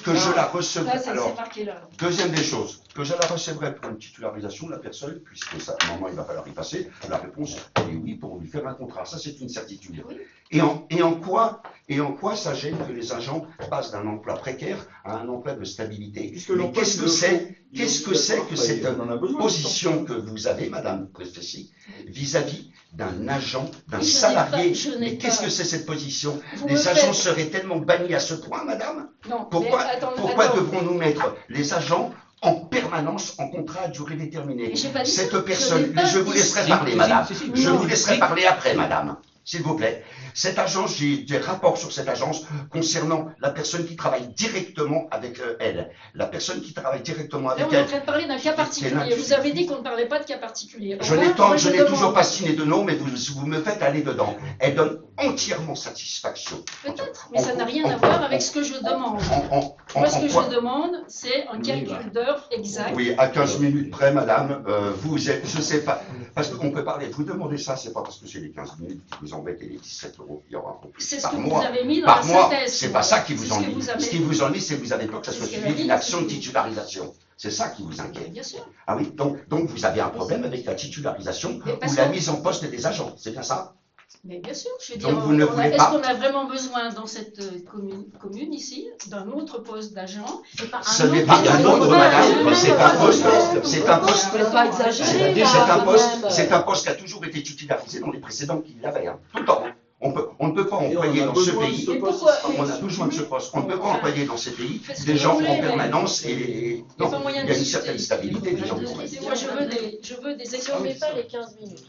Que je la Là, recevrai. c'est Alors, marqué là. deuxième des choses, que je la recevrai pour une titularisation de la personne, puisque ça, à un moment il va falloir y passer, la réponse est oui pour lui faire un contrat. Ça, c'est une certitude. Et en quoi ça gêne que les agents passent d'un emploi précaire à un emploi de stabilité? Puisque Mais l'emploi, qu'est-ce que il le c'est faut. Qu'est-ce que c'est que cette On en a besoin. position que vous avez, Madame Préfessy, vis-à-vis d'un agent, d'un Je n'ai salarié? pas- je n'ai Mais qu'est-ce pas- que c'est cette position? Vous me Les agents faites- seraient tellement bannis à ce point, Madame? Non, Pourquoi, mais attends, pourquoi attends. devrons-nous mettre les agents en permanence en contrat à durée déterminée? Mais j'ai pas dit Cette ça. personne, Je n'ai pas je vous dit laisserai ça. parler, Si, Madame. si, si, Je non. vous laisserai parler après, Madame. S'il vous plaît. Cette agence, j'ai des rapports sur cette agence concernant la personne qui travaille directement avec elle. La personne qui travaille directement Là, avec on est en elle. train de parler d'un cas particulier. Vous avez dit qu'on ne parlait pas de cas particulier. Je Moi, n'ai demande- toujours pas signé de nom, mais vous me faites aller dedans. Elle donne entièrement satisfaction. Peut-être, mais ça n'a rien à voir avec ce que je demande. Moi, ce que quoi je demande, c'est un calcul d'heures exact. Oui, à 15 minutes près, madame, vous êtes, je sais pas, parce qu'on peut parler, vous demandez ça, c'est pas parce que c'est les 15 minutes qui vous embêtent et les 17 € qu'il y aura en plus C'est ce par que vous mois. avez mis dans la Par mois, synthèse. c'est pas ça qui C'est vous ce que ennuie. vous avez- Ce qui vous ennuie, c'est que vous avez peur que ça C'est soit ce qu'elle a suivi dit, d'une action de c'est- titularisation. C'est ça qui vous inquiète. Bien sûr. Ah oui, donc vous avez un problème avec la titularisation Mais parce ou la que- mise en poste des agents, c'est bien ça? Mais bien sûr, je veux Donc dire, vous ne voulez est-ce pas- qu'on a vraiment besoin dans cette commune ici d'un autre poste d'agent? C'est pas un Ce n'est autre pas agent. un autre, madame, Ouais, c'est un poste, c'est un poste, Faut pas exagérer, là, c'est un poste qui a toujours été titularisé dans les précédents qui l'avaient, hein, tout le temps. On ne peut pas employer dans ce pays. Mais pourquoi? On a besoin de ce poste. On ne peut pas employer dans ces pays Faites ce des que gens vous voulez, en mais- permanence et Il y a non, pas moyen il y a de une discuter. certaine stabilité des gens qui ont Et moi, je veux des Je ne exemples. mets pas les 15 minutes.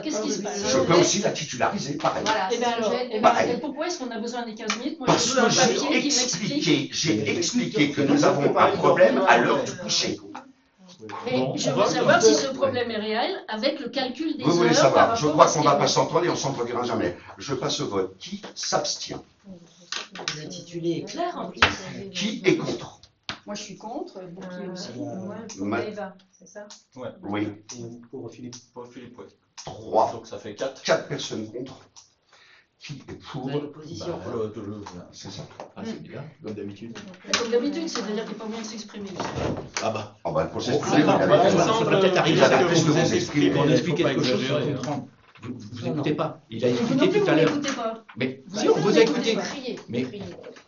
Qu'est-ce qui se passe? Je peux aussi la titulariser, pareil. Voilà, Eh c'est bien ce que alors, j'ai- eh Pareil. ben, et pourquoi est-ce qu'on a besoin des 15 minutes? Moi, Parce je veux un que papier qui m'explique. j'ai expliqué que nous avons un problème à l'heure du coucher. Mais Bon, je on veux va- savoir si ce problème est réel avec le calcul des Vous voulez heures par savoir, rapport je crois à ce qu'on qu'il ne y va a. pas s'entendre et on ne s'entendra jamais. Je passe au vote. Qui s'abstient? L'intitulé est clair en plus. Qui est contre? Moi, je suis contre, Bouquier aussi. Ouais, pour Ma- Eva, c'est ça? Oui, Pour Philippe, ouais. 3. Donc ça fait 4. 4 personnes contre. Qui est pour? L'opposition. C'est ça. Ah, c'est bien, comme d'habitude. Comme d'habitude, c'est-à-dire qu'il n'y a pas moyen de s'exprimer. Ah bah. Ah bah, le procès On privé, vous l'avez fait. ça pourrait peut-être arriver Vous avez que fait ce que vous vous expliquez. on explique Faut pas quelque chose sans exagérer, hein. comprendre. Vous n'écoutez pas. Il a Vous non expliqué plus, tout vous à l'heure. n'écoutez pas. Mais Vous si, on vous a n'écoutez écouté. pas. Crier, Mais- crier.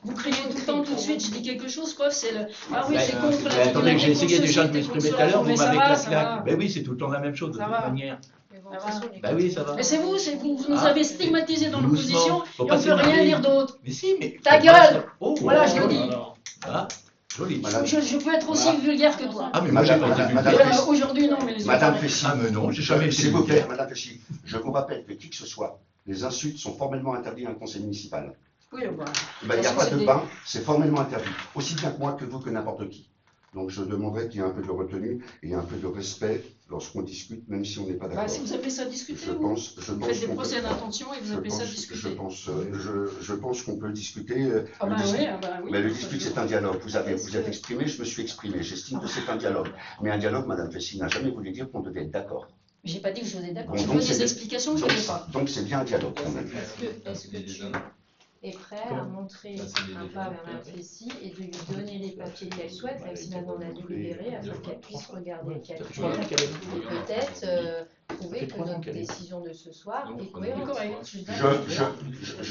Vous criez tout le temps, tout de suite, je dis quelque chose, preuve, c'est le. Ah oui, Bah, c'est contre mais la attendez, que j'ai essayé contre déjà de ceci, m'exprimer contre tout à l'heure, cela. vous Mais ça m'avez va, claqué ça là. va. Ben oui, c'est tout le temps la même chose de Ça toute va. manière. Mais bon, Ça de toute va. façon, les Bah oui, ça va. Mais c'est vous, vous nous Ah. avez stigmatisés dans Doucement. l'opposition Faut et pas on ne peut rien s'énerver. dire d'autre. Mais si, mais. Ta gueule. Oh, Voilà, je oh, le dis. Ah, joli. Madame. Je peux être aussi vulgaire que toi. Ah, mais moi, j'ai pas été Madame- vulgaire. Aujourd'hui, non, mais les autres. Madame ouais. Fessy. Ah, mais non, j'ai jamais été S'il vous plaît, vulgaire. Madame Fessy, je vous rappelle que qui que ce soit, les insultes sont formellement interdites à un conseil municipal. Oui, voilà. Ben, il n'y a façon, pas c'est de des- bain, c'est formellement interdit. Aussi bien que moi, que vous, que n'importe qui. Donc je demanderais qu'il y ait un peu de retenue et un peu de respect lorsqu'on discute, même si on n'est pas Bah, d'accord. si vous appelez ça discuter, Je vous pense faites des qu'on procès peut- d'intention et vous appelez ça discuter. je pense qu'on peut discuter. Ah bah le oui, dispute- ah bah oui. Mais le dispute, c'est un dialogue. Vous êtes exprimé, je me suis exprimé. J'estime que c'est un dialogue. Mais un dialogue, Madame Fessy, n'a jamais voulu dire qu'on devait être d'accord. J'ai pas dit que je vous ai d'accord. Bon, Je donc veux c'est- des explications, je ne connais pas. Donc c'est bien un dialogue qu'on a. Est-ce que tu es prêt à montrer un pas vers Mme Fessy et de lui donner les papiers qu'elle souhaite, même si maintenant on a délibéré, afin qu'elle puisse regarder le calcul et peut-être prouver que notre décision de ce soir est cohérente. Correct, je suis d'accord.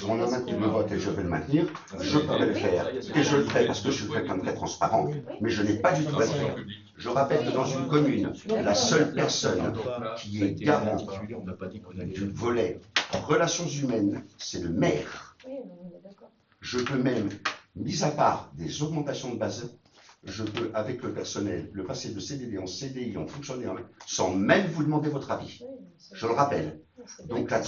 On a maintenu le vote et je vais le maintenir. Je pourrais le faire. Et je le ferai parce que je suis quelqu'un de très transparent. Mais je n'ai pas du tout à le faire. Je rappelle que dans une commune, la seule personne qui est garant On n'a pas dit qu'on allait. du volet relations humaines, c'est le maire. Oui, on est d'accord. Je peux même, mis à part des augmentations de base, je peux, avec le personnel, le passer de CDD en CDI, en fonctionnaire, sans même vous demander votre avis. Je le rappelle. Donc la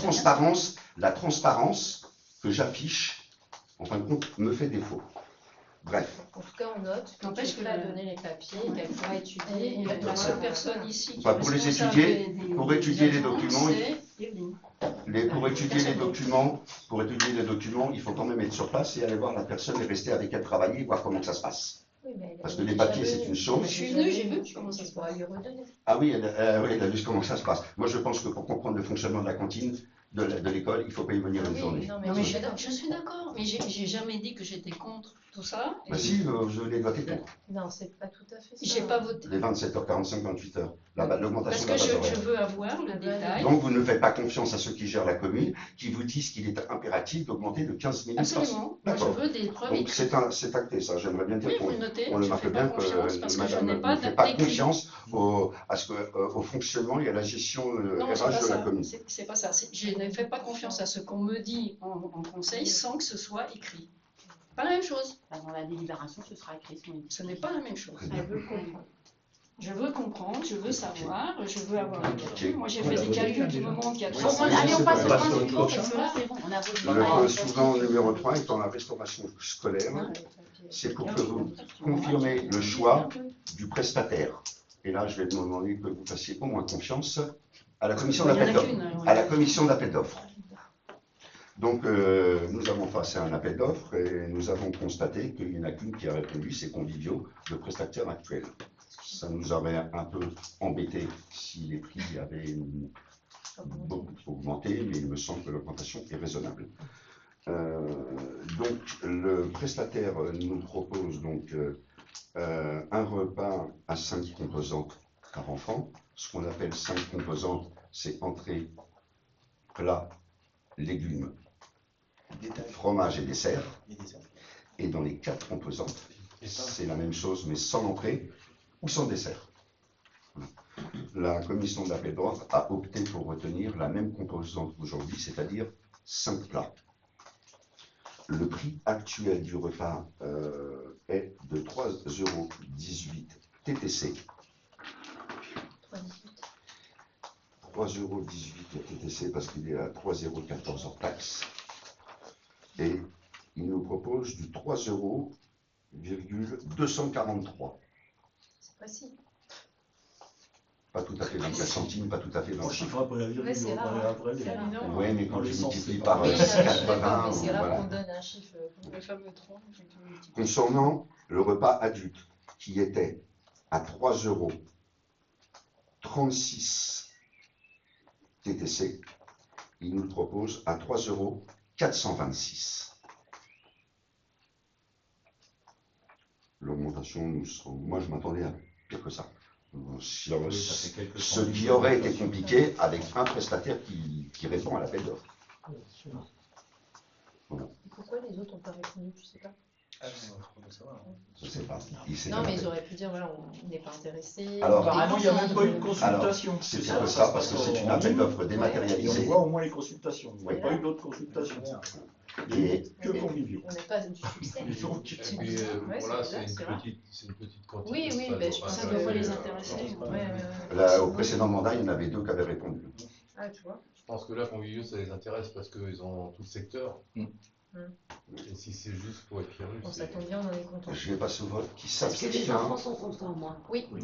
transparence que j'affiche, en fin de compte, me fait défaut. Bref. En tout cas, on note N'empêche qu'elle a donné les papiers, qu'elle pourra étudier. Et la seule personne ici qui Bah, est pour les responsable étudier, des pour étudier les agents, documents, c'est Evelyne. Pour étudier les documents, il faut quand même être sur place et aller voir la personne et rester avec elle travailler, voir comment ça se passe. Oui, mais Parce que les papiers, c'est une chose. Je suis venue, j'ai vu comment ça se passe. Lui redonner. Ah oui, elle a vu comment ça se passe. Moi, je pense que pour comprendre le fonctionnement de la cantine, de l'école, il ne faut pas y venir une journée. Non, Non, mais je suis d'accord, mais j'ai jamais dit que j'étais contre tout ça. Bah si, je l'ai voté contre. Non, c'est pas tout à fait ça. J'ai pas voté. Les 27h45, 28h. Parce L'augmentation de que la base je horaire. veux avoir le détail. Donc, vous ne faites pas confiance à ceux qui gèrent la commune, qui vous disent qu'il est impératif d'augmenter de 15 minutes. Absolument. Moi, je veux des preuves Donc, écrites. c'est acté, ça. J'aimerais bien dire Oui, qu'on vous le notez. on le Je marque fais pas bien confiance parce que je madame n'ai pas ne fait pas d'écrit. confiance au fonctionnement et à la gestion Non, c'est RH pas de la ça. commune. C'est pas ça. Je ne fais pas confiance à ce qu'on me dit en conseil sans que ce soit écrit. Pas la même chose. Dans la délibération, ce sera écrit. Ce n'est pas la même chose. Elle veut comprendre. Je veux comprendre, je veux savoir, je veux avoir un calcul. Moi, j'ai fait Voilà, des vous avez calculs bien qui me déjà. montrent qu'il y a Oui, 300 Allez, on passe au passe point au suivant, prochain. parce que là, c'est bon, on a Le suivant numéro 3 étant la restauration scolaire, c'est pour que vous confirmez le choix du prestataire. Et là, je vais vous demander que vous fassiez au moins confiance à la commission Il y en d'appel a d'offres. qu'une. À la commission d'appel d'offres. Donc, nous avons passé un appel d'offres et nous avons constaté qu'il n'y en a qu'une qui a répondu, c'est Convivio, le prestataire actuel. Ça nous aurait un peu embêté si les prix avaient beaucoup augmenté, mais il me semble que l'augmentation est raisonnable. Donc, le prestataire nous propose donc un repas à 5 composantes par enfant. Ce qu'on appelle 5 composantes, c'est entrée, plat, légumes, fromage et dessert. Et dans les 4 composantes, c'est la même chose, mais sans entrée ou sans dessert. La commission d'appel d'offres a opté pour retenir la même composante qu'aujourd'hui, c'est-à-dire 5 plats. Le prix actuel du repas est de 3,18 € TTC. 3,18 € TTC parce qu'il est à 3,14 € hors taxe. Et il nous propose du 3,243 €. C'est précis. Pas tout à fait 24 centimes, pas tout à fait On 25. chiffre après la virgule, Ouais, c'est rare, hein. après les... C'est rare. Oui, mais quand Les tu sens, multiplies c'est par pas- Oui, je suis d'accord, 80, mais c'est rare voilà. qu'on donne un chiffre. Le fameux 3, j'ai tout multiplié. Concernant le repas adulte, qui était à 3,36 € TTC, il nous le propose à 3,426 €. L'augmentation, moi je m'attendais à pire que ça. Ce qui aurait été compliqué avec un prestataire qui répond à l'appel d'offres. Pourquoi les autres n'ont pas répondu, tu sais pas? Je ne sais pas. Non, mais ils auraient pu dire, voilà, on n'est pas intéressé. Alors, Apparemment, il n'y a même pas eu de consultation. C'est peut-être ça, parce que c'est une appel d'offres Et on dématérialisée. voit au moins les consultations. Il n'y a Et pas là- eu d'autres consultations. Et Que Convivio. On n'est pas du succès. Et donc, Et puis Ouais, voilà, c'est c'est vrai. une petite quantité. Oui, oui, ben, je pense Ça que devrait les intéresser. là, au précédent mandat, il y en avait 2 qui avaient répondu. Ah, tu vois. Je pense que là, Convivio, ça les intéresse parce qu'ils ont tout le secteur. Mm. Et si c'est juste pour être Pierre, Bon, ça tombe bien, on en est content. Je vais passer au vote. Qui Est-ce que s'abstient? les enfants sont contents, moi? Oui. Oui,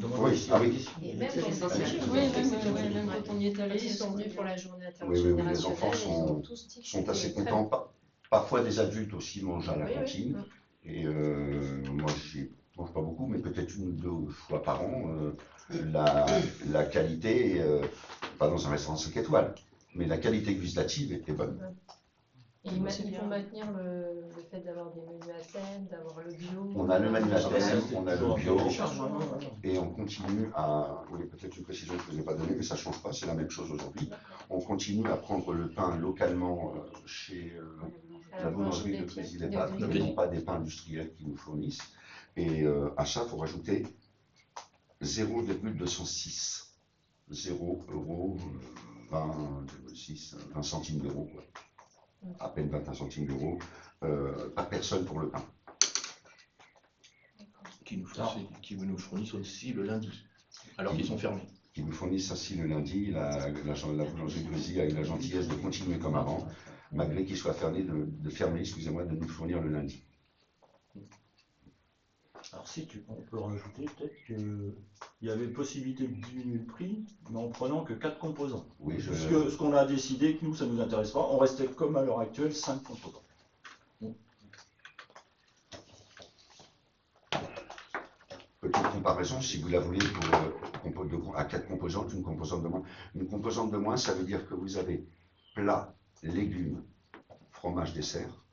ah oui. Et même C'est quand essentiel. même quand on y est allé, ils sont venus pour la journée Oui, les intergénérationnelle, enfants ils ont tous dit que sont assez c'était très contents. Parfois, des adultes aussi mangent à la Oui, oui. cantine. Et moi, je mange pas beaucoup, mais peut-être 1 ou 2 fois par an. La qualité, pas dans un restaurant 5 étoiles, mais la qualité gustative était bonne. Et ils vont maintenir le fait d'avoir des menus à thème, d'avoir le bio. On a le menu à thème, on a le bio, Charge, et on continue à... Oui, peut-être une précision que je ne vous ai pas donnée, mais ça ne change pas, c'est la même chose aujourd'hui. On continue à prendre le pain localement chez la boulangerie de Présil-les-Pâtes, et non pas des pains industriels qui nous fournissent. Et à ça, il faut rajouter 0,206. 20 centimes d'euros, quoi. À peine 21 centimes d'euros par personne pour le pain. qui nous fournissent aussi le lundi, alors qu'ils sont fermés. Qui nous fournissent ainsi le lundi, la boulangerie Grésy a eu la gentillesse de continuer comme avant, malgré qu'il soit fermé, de nous fournir le lundi. Alors si on peut rajouter peut-être qu'il y avait possibilité de diminuer le prix, mais en prenant que 4 composants. Oui, Ce qu'on a décidé, que nous, ça ne nous intéresse pas, on restait comme à l'heure actuelle 5 composants. Petite comparaison, si vous la voulez, à 4 composantes, une composante de moins. Une composante de moins, ça veut dire que vous avez plat, légumes, fromage, dessert,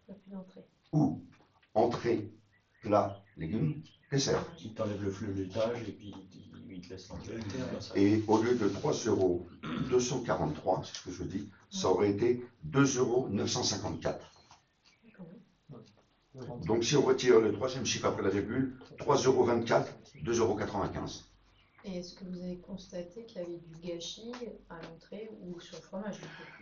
ou entrée, plat, légumes, dessert. Il t'enlève le laitage et puis il te laisse l'entrée. Et au lieu de 3,243 €, c'est ce que je dis, ça aurait été 2,954 €. Donc si on retire le troisième chiffre après la virgule, 3,24 €, 2,95 €. Et est-ce que vous avez constaté qu'il y avait du gâchis à l'entrée ou sur le fromage?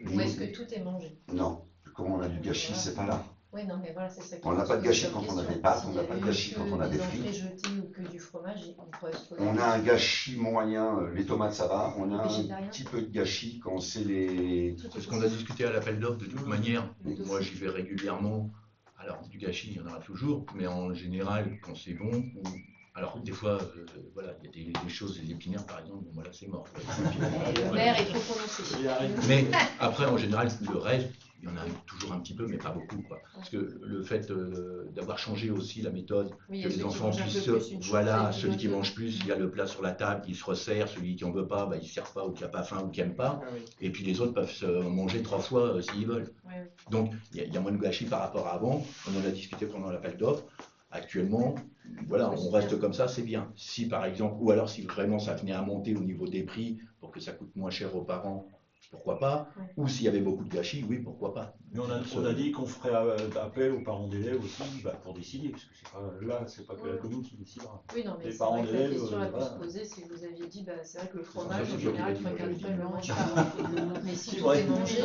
Oui. Ou est-ce que tout est mangé? Non, comment on a du gâchis, c'est pas là. Oui, non, mais voilà, c'est ça. On n'a pas de gâchis quand on a des pâtes, on n'a pas de gâchis quand on a des frites. Des entrées jetées ou que du fromage, on pourrait se poser. On a un gâchis moyen, les tomates ça va, on a un petit peu de gâchis quand c'est les... C'est ce qu'on a discuté à l'appel d'offres de toute manière. Moi j'y vais régulièrement. Alors du gâchis, il y en aura toujours, mais en général, quand c'est bon, ou... alors des fois, voilà, il y a des choses, des épinards par exemple, bon voilà, c'est mort. Le verre est trop prononcé. Mais après, en général, le reste, il y en a toujours un petit peu, mais pas beaucoup, quoi. Parce que le fait d'avoir changé aussi la méthode, que les enfants puissent, voilà, celui qui mange plus, il y a le plat sur la table, il se resserre, celui qui en veut pas, bah, il ne sert pas, ou qui n'a pas faim, ou qui n'aime pas, et puis les autres peuvent se manger 3 fois s'ils veulent. Donc, il y a moins de gâchis par rapport à avant, on en a discuté pendant l'appel d'offres. Actuellement, voilà, on reste comme ça, c'est bien. Si par exemple, ou alors si vraiment ça venait à monter au niveau des prix, pour que ça coûte moins cher aux parents, pourquoi pas. Ou s'il y avait beaucoup de gâchis, oui, pourquoi pas. Mais on a dit qu'on ferait appel aux parents d'élèves aussi pour décider, parce que c'est pas que la commune qui décidera. Oui, non, mais les c'est parents vrai que la d'élèves, question a pu se poser, c'est que vous aviez dit, bah, c'est vrai que le fromage, en général, 3/4 ne le mange pas. Mais si tout est mangé, et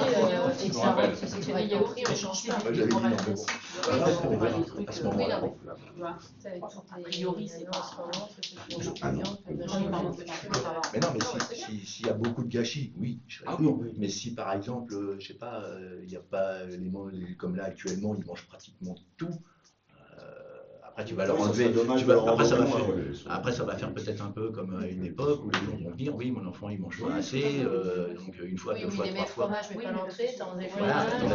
que ça rentre, c'est que les yaourts, on ne change pas. J'avais dit non, mais A priori, c'est pas mais non, mais s'il y a beaucoup de gâchis, oui, je serais pour. Mais si par exemple, je sais pas, il n'y a pas comme là actuellement, ils mangent pratiquement tout. Après, tu vas leur enlever. Après, ça va faire peut-être un peu comme à une époque où les gens vont dire oui, mon enfant il mange pas assez, donc une fois, deux fois, 3 fois. fromage, mais pas l'entrée, t'en enlèves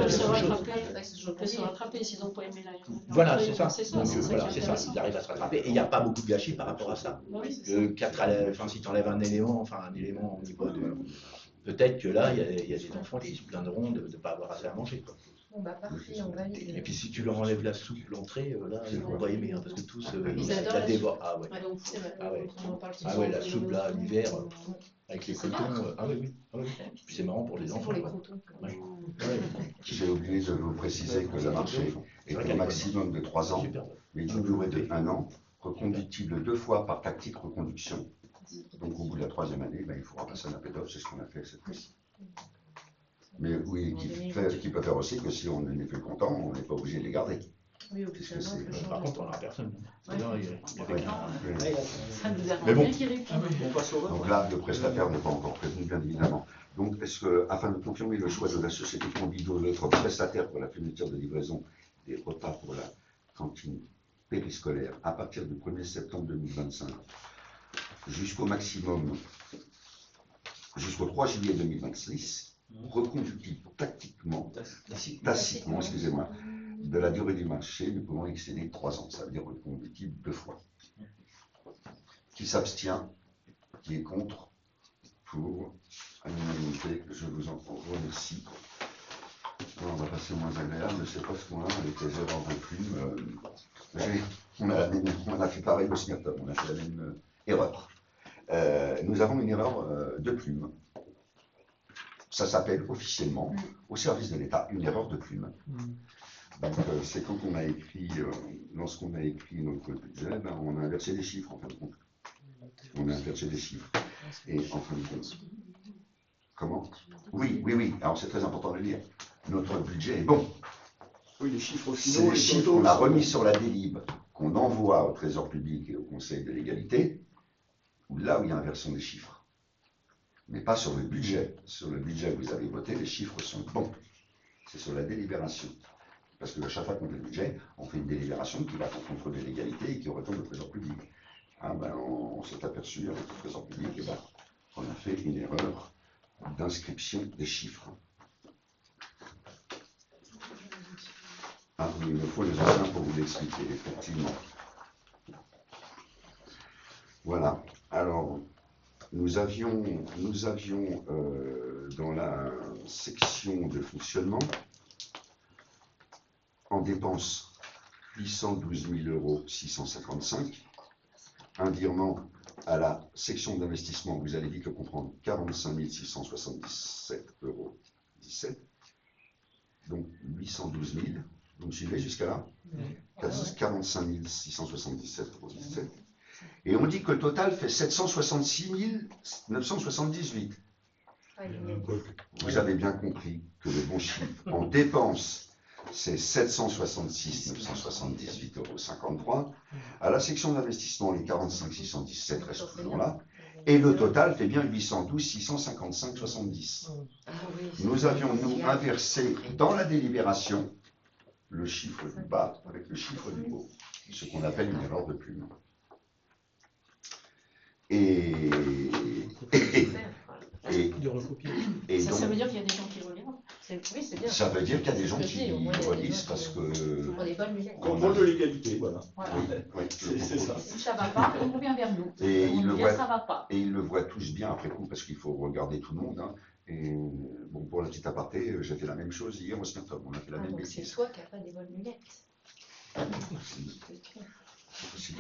se rattraper, s'ils n'ont pas aimé la. Voilà, c'est ça. Donc voilà, c'est ça. Ils arrivent à se rattraper. Et il n'y a pas beaucoup de gâchis par rapport à ça. Si tu enlèves un élément au niveau de. Peut-être que là, il y a des enfants qui se plaindront de ne pas avoir assez à manger. Bon, bah parfait, on valide. Et puis si tu leur enlèves la soupe, l'entrée, là, ils vont pas aimer, parce que tous, ils adorent la la dévorent. soupe. Ah ouais. Ah ouais. Ah ouais, la soupe là, l'hiver, avec les croutons. Ah oui. Puis c'est marrant pour les enfants. Pour les croutons. J'ai oublié de vous préciser que le marché est un maximum de 3 ans, mais d'une durée de 1 an, reconductible 2 fois par tactique reconduction. Donc au bout de la 3e année, il faudra passer un appel d'offres, c'est ce qu'on a fait cette fois-ci. Mais oui, qui peut faire aussi que si on n'est plus content, on n'est pas obligé de les garder. Oui, par contre, on n'aura personne. Ça nous a mais bon, donc là, le prestataire n'est pas encore prévenu, bien évidemment. Donc, est-ce que, afin de confirmer le choix de la société Combido, notre prestataire pour la fourniture de livraison des repas pour la cantine périscolaire, à partir du 1er septembre 2025, jusqu'au maximum, jusqu'au 3 juillet 2026, reconductible tacitement, excusez-moi, de la durée du marché, nous pouvons excéder 3 ans, ça veut dire reconductible 2 fois. Qui s'abstient, qui est contre, pour l'unanimité, je vous en remercie. On va passer au moins agréable, je ne sais pas ce qu'on a avec les erreurs de plume. On a fait pareil au SMIRTOP, on a fait la même erreur. Nous avons une erreur de plume. Ça s'appelle officiellement, au service de l'État, une erreur de plume. Donc c'est quand on a écrit, lorsqu'on a écrit notre budget, on a inversé les chiffres en fin de compte. On a inversé les chiffres. Et en fin de compte, comment? Oui, alors c'est très important de le dire. Notre budget est bon. Oui, les chiffres C'est les chiffres qu'on a remis sur la délib, qu'on envoie au Trésor public et au Conseil de l'égalité, là où il y a inversion des chiffres. Mais pas sur le budget. Sur le budget que vous avez voté, les chiffres sont bons. C'est sur la délibération. Parce que à chaque fois qu'on fait le budget, on fait une délibération qui va contre de l'égalité et qui retourne au Trésor public. Ah ben, on s'est aperçu avec le Trésor public eh ben, qu'on a fait une erreur d'inscription des chiffres. Ah, il me faut les anciens pour vous l'expliquer, effectivement. Voilà. Alors, nous avions dans la section de fonctionnement, en dépenses, 812 655 €, un virement à la section d'investissement, vous allez vite le comprendre, 45 677,17 €, donc 812 000, vous me suivez jusqu'à là? 45 677,17 €. Et on dit que le total fait 766 978. Vous avez bien compris que le bon chiffre en dépenses, c'est 766 978,53 €. À la section d'investissement, les 45 617 restent toujours là. Et le total fait bien 812 655,70 €. Nous avions, nous, inversé dans la délibération le chiffre du bas avec le chiffre du haut, ce qu'on appelle une erreur de plume. Ça veut dire qu'il y a des gens qui relisent. Oui, c'est bien. Ça veut dire qu'il y a des gens qui relisent parce que... Pour les bonnes lunettes. Contrôle de l'égalité, voilà. Oui, c'est ça. Si ça ne va pas, on revient vers nous. Et ils le voient, ça va pas. Et ils le voient tous bien après coup parce qu'il faut regarder tout le monde. Hein. Et bon, pour la petite aparté, j'ai fait la même chose hier au Smertom. On a fait la même bêtise. C'est toi qui n'as pas des bonnes lunettes.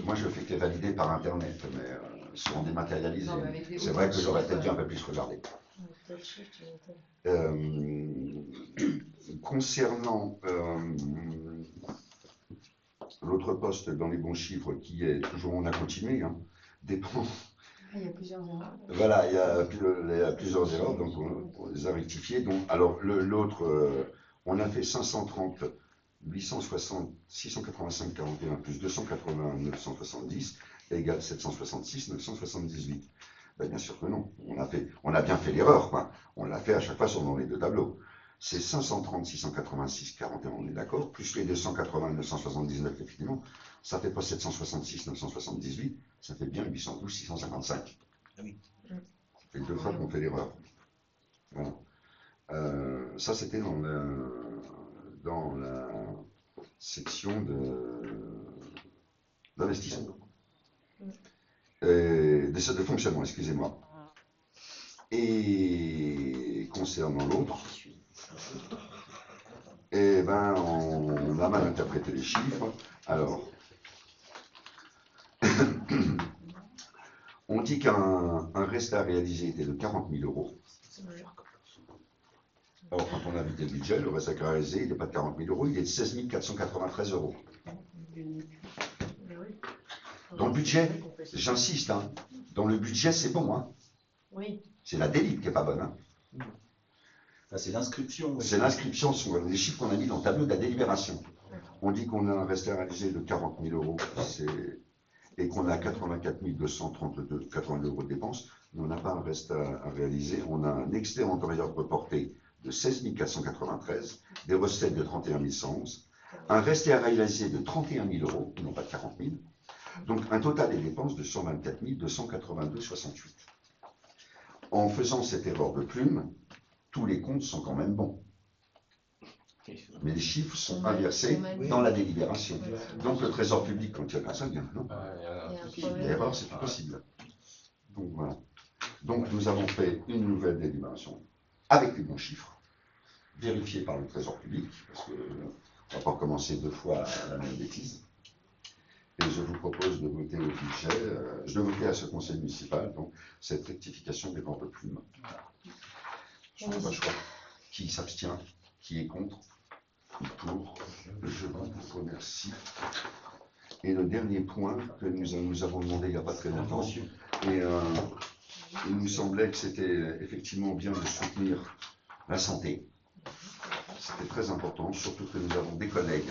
Moi, je fais que les valider par Internet, mais souvent dématérialisés. C'est vrai que j'aurais peut-être dû un peu plus regarder. Concernant l'autre poste dans les bons chiffres qui est toujours, on a continué, hein, dépend. Il y a plusieurs erreurs. Voilà, il y a plusieurs erreurs, donc on les a rectifiées. Donc, alors l'autre, on a fait 530 860 685 41 plus 280 970 égale 766 978. Ben, bien sûr que non. On a bien fait l'erreur, quoi. On l'a fait à chaque fois sur les deux tableaux. C'est 530 686 41, on est d'accord, plus les 280 979, effectivement. Ça fait pas 766 978, ça fait bien 812 655. Ah oui. Ça fait deux fois qu'on fait l'erreur. Voilà. Ça, c'était dans la section d'investissement. De fonctionnement, excusez-moi. Et concernant l'autre, eh ben, on a mal interprété les chiffres. Alors, on dit qu'un reste à réaliser était de 40 000 €. Alors, quand on a vu le budget, le reste à réaliser, il n'est pas de 40 000 €, il est de 16 493 €. Dans le budget, j'insiste, hein, dans le budget, c'est bon. Hein. Oui. C'est la délite qui n'est pas bonne. Hein. C'est l'inscription. C'est l'inscription sur les chiffres qu'on a mis dans le tableau de la délibération. On dit qu'on a un reste à réaliser de 40 000 € et qu'on a 84 232 80 € de dépenses, mais on n'a pas un reste à réaliser. On a un excédent antérieur reporté de 16 493, des recettes de 31 111, un reste à réaliser de 31 000 €, non pas de 40 000, donc un total des dépenses de 124 282,68. En faisant cette erreur de plume, tous les comptes sont quand même bons. Mais les chiffres sont inversés dans la délibération. Donc le Trésor public, quand il y a ça, bien, non. L'erreur, c'est pas possible. Donc voilà. Donc nous avons fait une nouvelle délibération avec les bons chiffres, vérifiés par le Trésor public, parce qu'on ne va pas recommencer deux fois la même bêtise. Et je vous propose de voter au budget, de voter à ce conseil municipal, donc cette rectification des ventes de plumes. Je n'ai pas le choix. Qui s'abstient? Qui est contre? Pour? Je vous remercie. Et le dernier point que nous avons demandé il n'y a pas très longtemps, et il nous semblait que c'était effectivement bien de soutenir la santé. C'était très important, surtout que nous avons des collègues,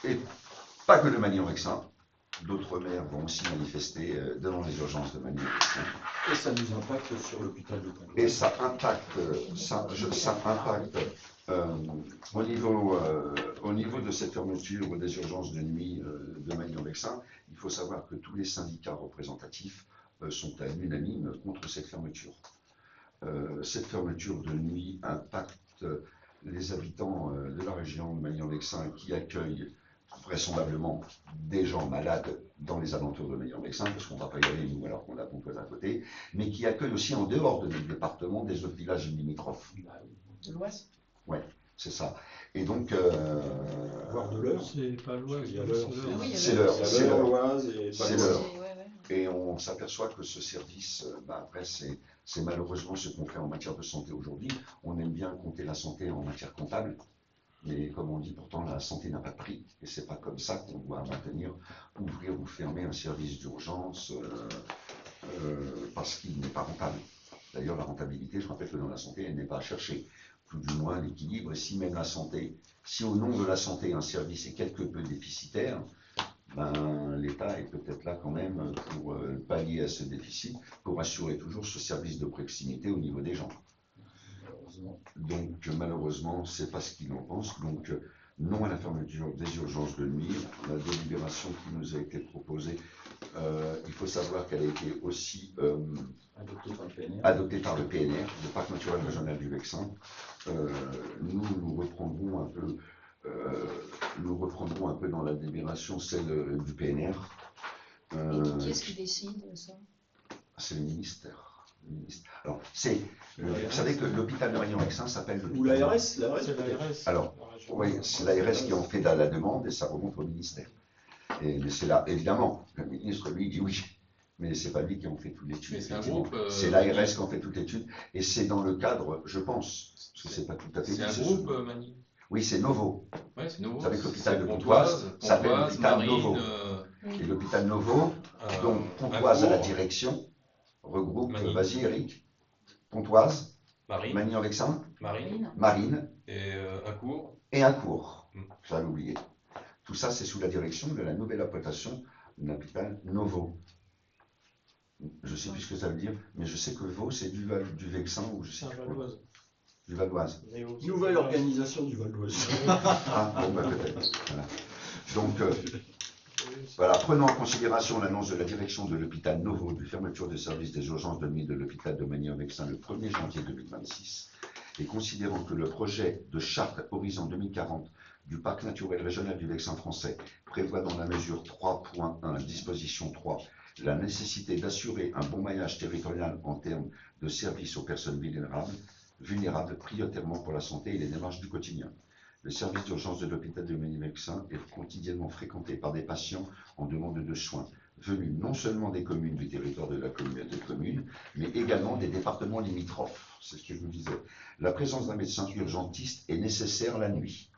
et pas que de Magny-en-Vexin, d'autres maires vont aussi manifester devant les urgences de manière. Et ça nous impacte sur l'hôpital de Pontoise. Et ça impacte, au niveau de cette fermeture des urgences de nuit de Magny-en-Vexin. Il faut savoir que tous les syndicats représentatifs sont à l'unanime contre cette fermeture. Cette fermeture de nuit impacte les habitants de la région de Magny-en-Vexin qui accueillent vraisemblablement des gens malades dans les alentours de Magny-en-Vexin, parce qu'on ne va pas y aller nous alors qu'on a Pontoise à côté, mais qui accueillent aussi en dehors de notre département des autres villages limitrophes. De l'Oise. Oui, c'est ça. Et donc, voire de l'Eure. C'est pas l'Oise, c'est l'Eure. C'est l'Oise et c'est l'Eure. Et on s'aperçoit que ce service, après, c'est malheureusement ce qu'on fait en matière de santé aujourd'hui. On aime bien compter la santé en matière comptable, mais comme on dit, pourtant, la santé n'a pas de prix. Et c'est pas comme ça qu'on doit maintenir, ouvrir ou fermer un service d'urgence parce qu'il n'est pas rentable. D'ailleurs, la rentabilité, je rappelle que dans la santé, elle n'est pas à chercher. Tout du moins l'équilibre, et si même la santé, si au nom de la santé, un service est quelque peu déficitaire, ben, l'État est peut-être là quand même pour pallier à ce déficit, pour assurer toujours ce service de proximité au niveau des gens. Donc malheureusement, c'est pas ce qu'ils en pensent. Donc non à la fermeture des urgences de nuit. La délibération qui nous a été proposée, il faut savoir qu'elle a été aussi adoptée par le PNR, le Parc naturel régional du Vexin. Nous reprendrons un peu dans la délibération celle du PNR. Et qui est-ce qui décide ça? C'est le ministère. Alors, vous savez que l'hôpital de Magny-en-Vexin s'appelle l'hôpital. Ou l'ARS, C'est l'ARS. Alors, oui, c'est l'ARS qui en fait la demande et ça remonte au ministère. Mais c'est là, évidemment, le ministre lui dit oui, mais c'est pas lui qui en fait toute l'étude. C'est l'ARS qui en fait toute l'étude et c'est dans le cadre, je pense, parce que c'est pas tout à fait. C'est un groupe, Magny. Oui, c'est Novo. Ouais, c'est Novo. Vous savez que l'hôpital de Pontoise s'appelle l'hôpital Novo. Et l'hôpital Novo, dont Pontoise à la direction, regroupe, vas-y Eric, Pontoise, Magny-en-Vexin, Marine et Accourt. Et Accourt, j'avais oublié. Tout ça, c'est sous la direction de la nouvelle implantation de l'hôpital Novo. Je ne sais plus ce que ça veut dire, mais je sais que Vaux, c'est du Vexin ou je sais plus quoi. Du Val-d'Oise. Nouvelle organisation du Val-d'Oise. Ah, bon, bah peut-être. Voilà. Donc, voilà, prenant en considération l'annonce de la direction de l'hôpital Novo de fermeture des services des urgences de nuit de l'hôpital de Magny-en-Vexin le 1er janvier 2026, et considérant que le projet de charte Horizon 2040 du Parc naturel régional du Vexin français prévoit dans la mesure 3.1, disposition 3, la nécessité d'assurer un bon maillage territorial en termes de services aux personnes vulnérables prioritairement pour la santé et les démarches du quotidien. Le service d'urgence de l'hôpital de Magny-en-Vexin est quotidiennement fréquenté par des patients en demande de soins, venus non seulement des communes du territoire de la communauté de communes, mais également des départements limitrophes. C'est ce que je vous disais. La présence d'un médecin urgentiste est nécessaire la nuit.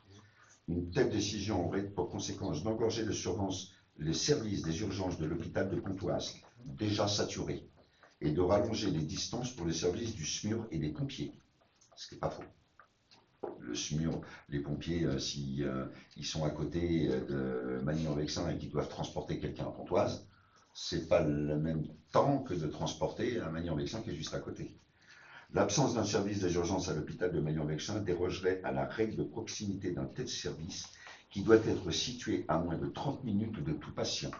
Une telle décision aurait pour conséquence d'engorger de surveillance les services des urgences de l'hôpital de Pontoise, déjà saturés, et de rallonger les distances pour les services du SMUR et des pompiers. Ce qui n'est pas faux. Le SMUR, les pompiers, s'ils sont à côté de Magny-en-Vexin et qu'ils doivent transporter quelqu'un à Pontoise, c'est pas le même temps que de transporter un Magny-en-Vexin qui est juste à côté. L'absence d'un service des urgences à l'hôpital de Magny-en-Vexin dérogerait à la règle de proximité d'un tel service qui doit être situé à moins de 30 minutes de tout patient.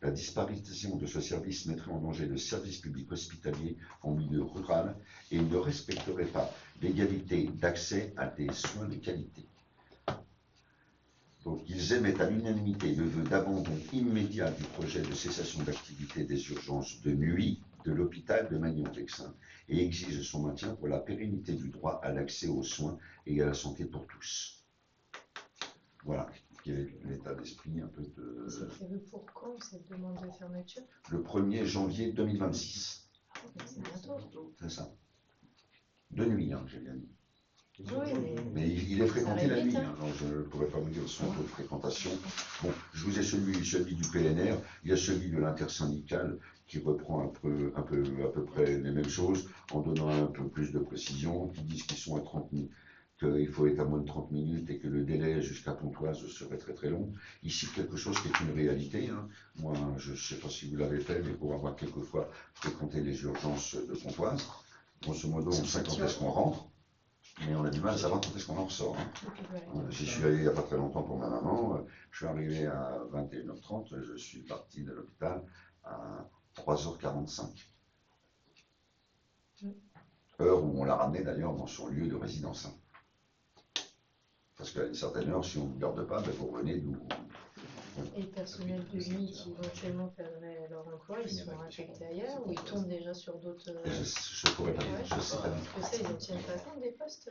La disparition de ce service mettrait en danger le service public hospitalier en milieu rural et ne respecterait pas l'égalité d'accès à des soins de qualité. Donc, ils émettent à l'unanimité le vœu d'abandon immédiat du projet de cessation d'activité des urgences de nuit de l'hôpital de Magny-en-Vexin et exigent son maintien pour la pérennité du droit à l'accès aux soins et à la santé pour tous. Voilà. Quel est l'état d'esprit un peu de... C'est prévu pour quand cette demande de fermeture? Le 1er janvier 2026. C'est bientôt. C'est ça. De nuit, j'ai bien dit. Oui, mais il est fréquenté la nuit, donc je ne pourrais pas vous dire son taux de fréquentation. Bon, je vous ai celui du PNR, il y a celui de l'intersyndical qui reprend à peu près les mêmes choses en donnant un peu plus de précision, qui disent qu'ils sont à 30 qu'il faut être à moins de 30 minutes et que le délai jusqu'à Pontoise serait très très long. Ici, quelque chose qui est une réalité. Hein. Moi, je ne sais pas si vous l'avez fait, mais pour avoir quelquefois fréquenté les urgences de Pontoise, grosso modo, on sait quand est-ce qu'on rentre, mais on a du mal à savoir quand est-ce qu'on en ressort. Hein. J'y suis allé il n'y a pas très longtemps pour ma maman. Je suis arrivé à 21h30, je suis parti de l'hôpital à 3h45. Heure où on l'a ramené d'ailleurs dans son lieu de résidence. Hein. Parce qu'à une certaine heure, si on ne garde pas, vous revenez d'où. Et le personnel de nuit qui éventuellement perdraient leur emploi, ils sont affectés ailleurs ou ils tombent déjà sur d'autres. Je ne pourrais pas dire, je ne sais pas du tout. Parce que ça, ils n'obtiennent pas compte des postes.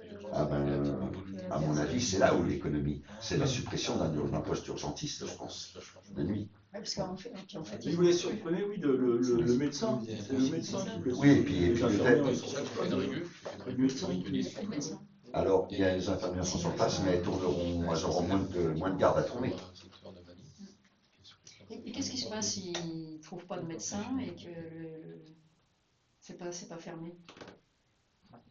À mon avis, c'est là où l'économie. C'est la suppression d'un poste urgentiste, je pense, de nuit. Parce qu'en fait, vous voulez surprenez, oui, le médecin. C'est le médecin qui le. Oui, et puis le médecin. Alors, il y a les infirmières qui sont sur place, mais elles auront moins de garde à tourner. Et qu'est-ce qui se passe s'ils ne trouvent pas de médecin et que c'est pas fermé?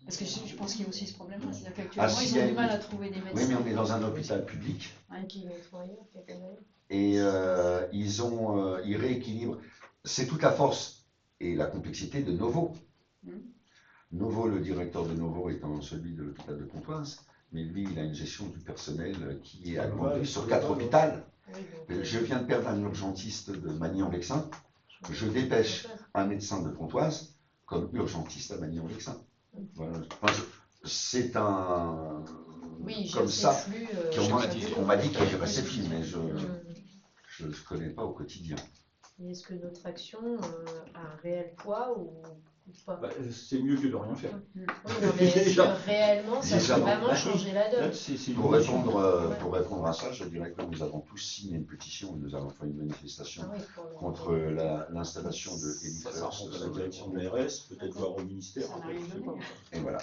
Parce que je pense qu'il y a aussi ce problème-là. C'est-à-dire qu'actuellement, ils ont du mal à trouver des médecins. Oui, mais on est dans un hôpital public. Qui va être ailleurs, Et ils rééquilibrent. C'est toute la force et la complexité de Novo. Novo, le directeur de Novo étant celui de l'hôpital de Pontoise, mais lui, il a une gestion du personnel qui est agrandie sur 4 hôpitaux. Je viens de perdre un urgentiste de Magny-en-Vexin. Je dépêche un médecin de Pontoise comme urgentiste à Magny-en-Vexin. Voilà. Enfin, c'est un... Oui, comme ça, on m'a dit qu'il y avait ces films, mais je ne connais pas au quotidien. Et est-ce que notre action a un réel poids ou pas? C'est mieux que de rien faire. Oui, non, mais est-ce que réellement, ça peut vraiment changer la donne? Pour répondre à ça, je dirais que nous avons tous signé une pétition et nous allons faire une manifestation contre l'installation de Ça rentre à la direction de l'ARS, peut-être voir au ministère. Et voilà.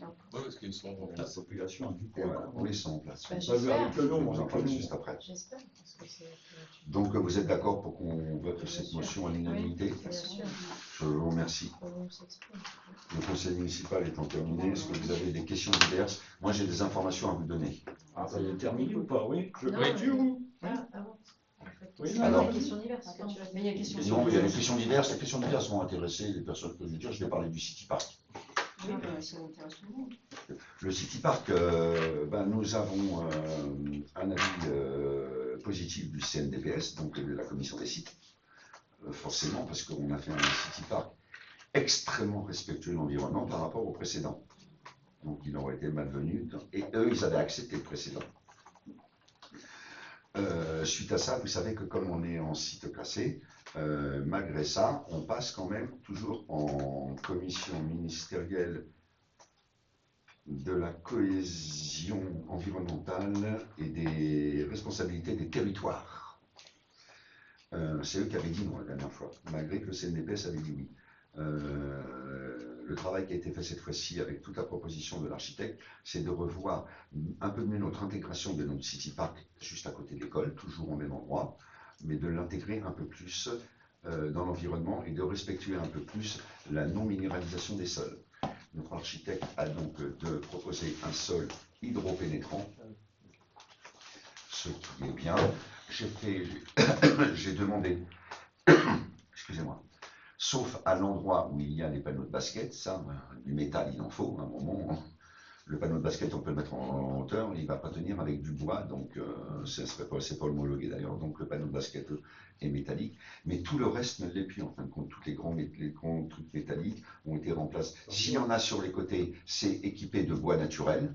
Oui, parce qu'ils sont en place. La population a du poids. Voilà, on les sent en place. Avec le nom, on en parle juste après. Donc vous êtes d'accord pour qu'on vote cette motion à l'unanimité? Je vous remercie. Le conseil municipal étant terminé, est-ce que vous avez des questions diverses? Moi j'ai des informations à vous donner. Ah, ça est terminé ou pas? Oui. Oui, alors, les questions diverses. Non, il y a les questions diverses. Les questions diverses vont intéresser les personnes que je veux dire. Je vais parler du City Park. Oui, ça intéresse tout le monde. Le City Park, nous avons un avis positif du CNDPS, donc de la commission des sites, forcément, parce qu'on a fait un City Park extrêmement respectueux de l'environnement par rapport au précédent. Donc il aurait été malvenu, et eux, ils avaient accepté le précédent. Suite à ça, vous savez que comme on est en site classé, malgré ça, on passe quand même toujours en commission ministérielle de la cohésion environnementale et des responsabilités des territoires. C'est eux qui avaient dit non la dernière fois, malgré que le CNDPS avait dit oui. Le travail qui a été fait cette fois-ci avec toute la proposition de l'architecte, c'est de revoir un peu mieux notre intégration de notre City Park juste à côté de l'école, toujours au même endroit, mais de l'intégrer un peu plus dans l'environnement et de respecter un peu plus la non-minéralisation des sols. Notre architecte a donc de proposer un sol hydropénétrant, ce qui est bien. J'ai demandé, excusez-moi, sauf à l'endroit où il y a les panneaux de basket, ça, du métal, il en faut à un moment. Le panneau de basket, on peut le mettre en hauteur, il ne va pas tenir avec du bois, donc c'est pas homologué d'ailleurs, donc le panneau de basket est métallique, mais tout le reste ne l'est plus en fin de compte. Tous les grands trucs métalliques ont été remplacés. S'il y en a sur les côtés, c'est équipé de bois naturel.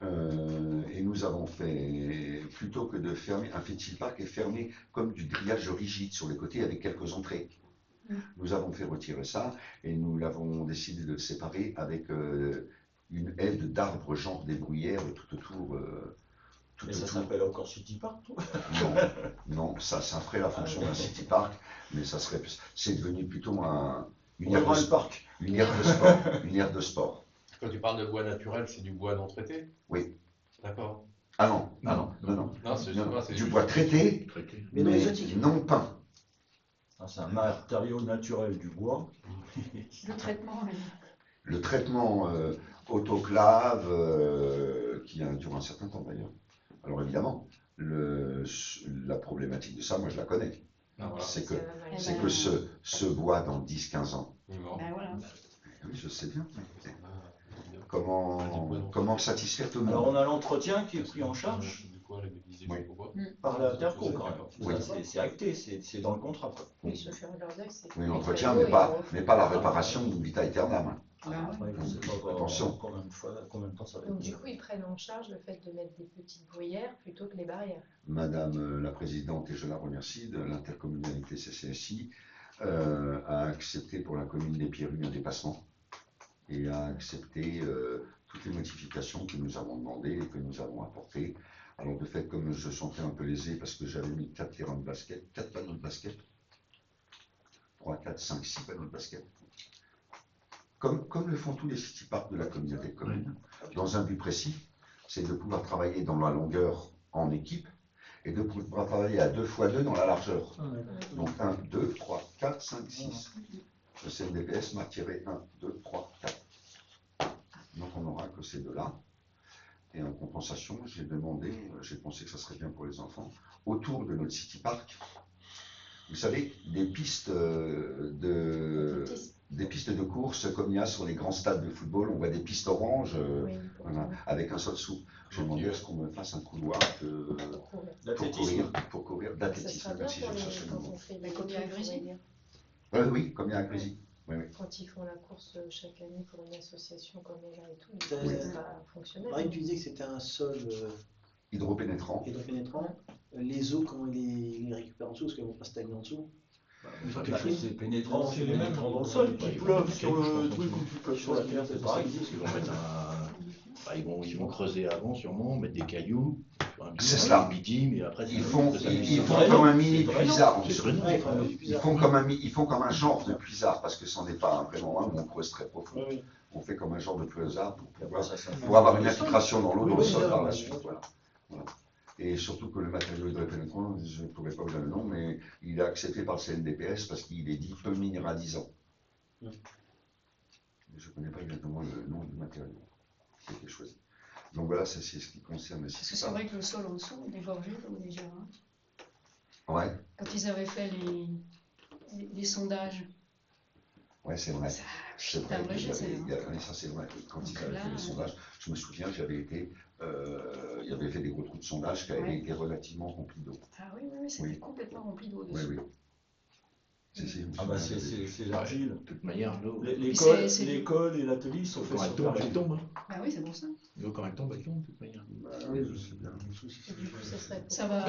Et nous avons fait, plutôt que de fermer, un City Park est fermé comme du grillage rigide sur les côtés avec quelques entrées. Nous avons fait retirer ça et nous l'avons décidé de le séparer avec une aide d'arbres genre des bruyères tout autour. Mais ça s'appelle encore City Park, toi? Non, ça ferait la fonction d'un City Park, mais ça serait, c'est devenu plutôt une aire de sport. Quand tu parles de bois naturel, c'est du bois non traité? Oui. D'accord. Ah non. C'est du bois traité, mais non peint. C'est un matériau naturel du bois. Le traitement, Le traitement, autoclave, qui dure un certain temps d'ailleurs. Alors évidemment, la problématique de ça, moi je la connais. Ah, voilà. C'est que ce bois dans 10-15 ans. Ben voilà. Oui, je sais bien. Comment satisfaire tout le monde? Alors on a l'entretien qui est pris en charge par la Terco quand même. Oui. C'est acté, c'est dans le contrat. Oui, se faire leur accès. Oui, l'entretien, mais pas la réparation d'une vita aeternam. Attention. Combien de temps ça va Donc être. du coup, ils prennent en charge le fait de mettre des petites bruyères plutôt que les barrières. Madame la Présidente, et je la remercie, de l'intercommunalité CCSI, a accepté pour la commune des Pierrues un dépassement et a accepté toutes les modifications que nous avons demandées et que nous avons apportées. Alors de fait, comme je sentais un peu lésé parce que j'avais mis 4 terrains de basket, 4 panneaux de basket, 3, 4, 5, 6 panneaux de basket, comme le font tous les city parks de la communauté de communes, dans un but précis, c'est de pouvoir travailler dans la longueur en équipe et de pouvoir travailler à 2 x 2 dans la largeur. Donc 1, 2, 3, 4, 5, 6. Le CNDPS m'a tiré 1, 2, 3, 4. Donc on n'aura que ces deux-là. Et en compensation, j'ai demandé, j'ai pensé que ça serait bien pour les enfants, autour de notre city park, vous savez, des pistes de course comme il y a sur les grands stades de football, on voit des pistes oranges voilà, avec un seul dessous. J'ai demandé à ce qu'on me fasse un couloir pour courir d'athlétisme. Ça sera bien quand on fait des comme il y a à Grésy. Oui, comme il y a à Grésy. Oui. Quand ils font la course chaque année pour une association comme elle et tout, Oui. ça sera fonctionnel. Marine, tu disais que c'était un sol Hydropénétrant. Les eaux, comment ils les récupèrent en dessous, parce qu'elles vont pas stagner en dessous. C'est pénétrant, c'est les mêmes dans le sol qui pleuvent sur le truc ou qui pleuvent sur la terre, c'est pareil. Ils vont creuser avant, sûrement, mettre des cailloux, c'est cela. Mais après, Ils font comme un mini puisard. Ils font comme un genre de puisard, parce que ce n'est pas vraiment un, mais on creuse très profond. On fait comme un genre de puisard pour avoir une infiltration dans l'eau, dans le sol par la suite. Voilà. Et surtout que le matériau hydropénétrant, je ne pourrais pas vous dire le nom, mais il est accepté par le CNDPS parce qu'il est dit peu minéralisant. Je ne connais pas exactement le nom du matériau qui a été choisi. Donc voilà, c'est ce qui concerne les Parce que c'est vrai que le sol en dessous, il est gorgé d'eau déjà. Ouais. Quand ils avaient fait les sondages. Ouais, c'est vrai. C'est vrai. Ça, c'est vrai. Quand ils avaient fait les sondages, je me souviens, il y avait fait des gros trous de sondage qui avaient été relativement remplis d'eau. Ah oui, c'était complètement rempli d'eau dessus. Oui. Ah bah c'est l'argile. De toute manière, l'eau. L'école et l'atelier sont faits sur l'argile. Elle tombe. Ah oui, c'est pour ça. L'eau, quand elle tombe, de toute manière. Oui, je sais bien. Ça va.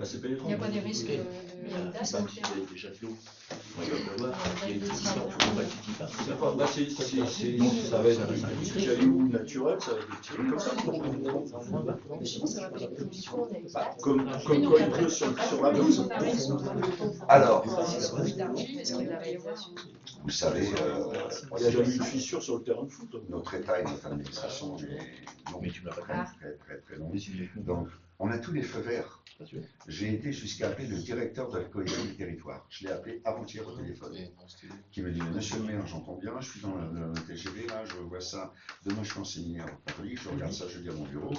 C'est pénétrant. Il n'y a pas des risques de. Il y a déjà de l'eau. Il va pleuvoir. Il y a des histoires pour Ça va être un caillou naturel, ça va être tiré comme ça. Comme quand il pleut sur la pelouse. Alors, vous savez, il n'y a jamais eu de fissure sur le terrain de foot. Notre État et notre administration est très long. Donc, on a tous les feux verts. J'ai été jusqu'à appeler le directeur de la cohésion du territoire. Je l'ai appelé avant-hier au téléphone. Qui me dit, monsieur le maire, j'entends bien, je suis dans le TGV, là, je vois ça. Demain, je suis en séminaire à Paris, je regarde ça jeudi à mon bureau.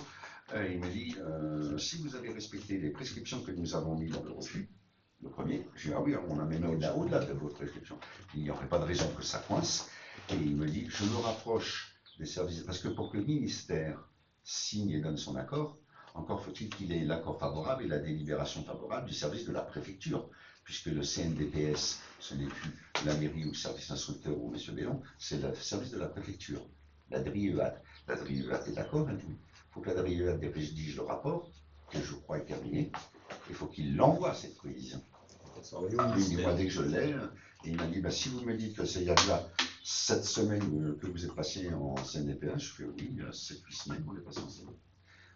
Il me dit, si vous avez respecté les prescriptions que nous avons mises dans le refus, le premier, je dis, ah oui, on a même au-delà de vos prescriptions. Il n'y aurait pas de raison que ça coince. Et il me dit, je me rapproche des services, parce que pour que le ministère signe et donne son accord, encore faut-il qu'il ait l'accord favorable et la délibération favorable du service de la préfecture, puisque le CNDPS, ce n'est plus la mairie ou le service instructeur ou M. Bellon, c'est le service de la préfecture, la DRIEAT. La DRIEAT est d'accord, il faut que la DRIEAT rédige le rapport, que je crois est terminé, il faut qu'il l'envoie cette prévision. Il me dit, moi dès que je l'ai, et il m'a dit, si vous me dites que c'est il y a déjà 7 semaines que vous êtes passé en CNDPS, je fais oui, 7-8 semaines qu'on est passé en CNDPS.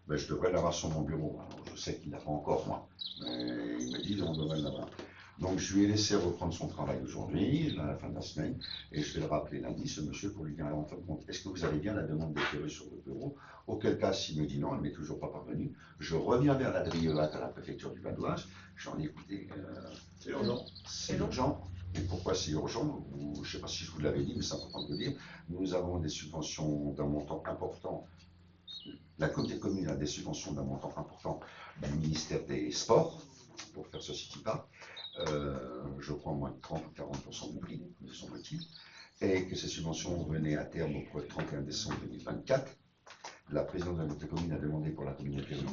Je devrais l'avoir sur mon bureau. Alors, je sais qu'il n'a pas encore, moi. Mais il me dit on devrait l'avoir. Donc, je lui ai laissé reprendre son travail aujourd'hui, à la fin de la semaine, et je vais le rappeler lundi, ce monsieur, pour lui dire en fin de compte, est-ce que vous avez bien la demande d'éclairer sur le bureau? Auquel cas, s'il me dit non, elle ne m'est toujours pas parvenue, je reviens vers la DRIEAT à la préfecture du Val d'Oise. J'en ai écouté. C'est urgent. C'est urgent. Et pourquoi c'est urgent? Je ne sais pas si je vous l'avais dit, mais c'est important de le dire. Nous avons des subventions d'un montant important. La communauté commune a des subventions d'un montant important du ministère des Sports pour faire ce City Park. Je crois moins de 30 ou 40% du prix, me semble-t-il. Et que ces subventions venaient à terme au 31 décembre 2024. La présidente de la communauté commune a demandé pour la communauté une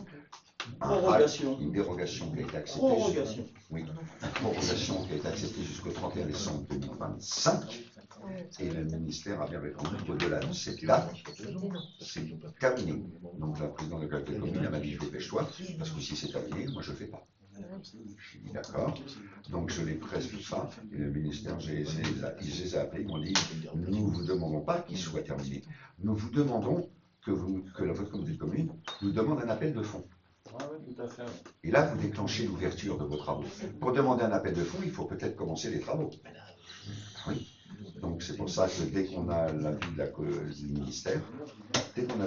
dérogation qui a été acceptée. Oui, une prorogation qui a été acceptée jusqu'au 31 décembre 2025. Et le ministère a bien répondu qu'au-delà de cette date, c'est terminé. Donc la présidente de la communauté commune m'a dit dépêche-toi, parce que si c'est terminé, moi je ne fais pas. Je dis d'accord, donc je les presse tout ça, et le ministère, je les ai appelés, ils m'ont dit, nous ne vous demandons pas qu'il soit terminé, nous vous demandons que votre communauté commune nous demande un appel de fonds. Tout à fait. Et là, vous déclenchez l'ouverture de vos travaux. Pour demander un appel de fonds, il faut peut-être commencer les travaux. Oui. Donc c'est pour ça que dès qu'on a l'avis du ministère, la présidente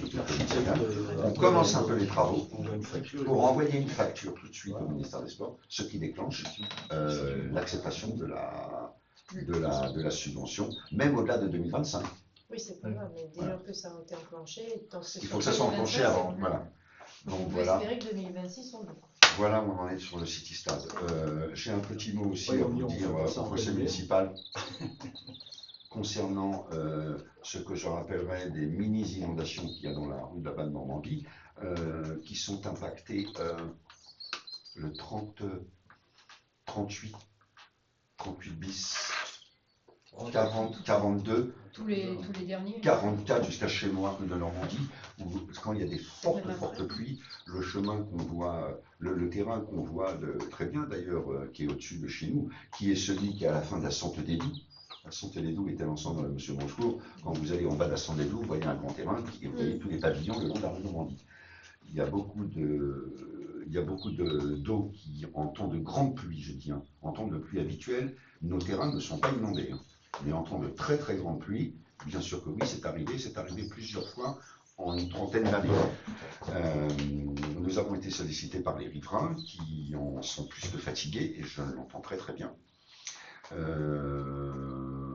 de la communauté communale, on commence un peu les travaux pour envoyer une facture tout de suite au ministère des Sports, ce qui déclenche l'acceptation de la subvention, même au-delà de 2025. Oui, c'est pas grave, mais déjà que ça a été enclenché. Il faut que ça soit enclenché avant. Voilà. Donc on peut espérer que 2026 on le fera. Voilà où on en est sur le City Stade. J'ai un petit mot aussi à vous dire au conseil municipal concernant ce que je rappellerai des mini-inondations qu'il y a dans la rue de la Basse-Normandie, qui sont impactées le 38 bis, 40, 42, tous les derniers. 44 jusqu'à chez moi, rue de Normandie, où quand il y a des fortes pluies, le chemin qu'on voit, le terrain qu'on voit très bien d'ailleurs, qui est au-dessus de chez nous, qui est celui qui est à la fin de la Sente des Doubs. La Sente des Doubs était l'ensemble de M. Bonjour. Quand vous allez en bas de la Sente des Doubs, vous voyez un grand terrain et vous voyez tous les pavillons le long de la rue de Normandie. Il y a beaucoup d'eau qui, en temps de grande pluie, je dis, en temps de pluie habituelle, nos terrains ne sont pas inondés. Mais en temps de très très grande pluie, bien sûr que oui, c'est arrivé plusieurs fois en une trentaine d'années. Nous avons été sollicités par les riverains qui en sont plus que fatigués, et je l'entends très très bien.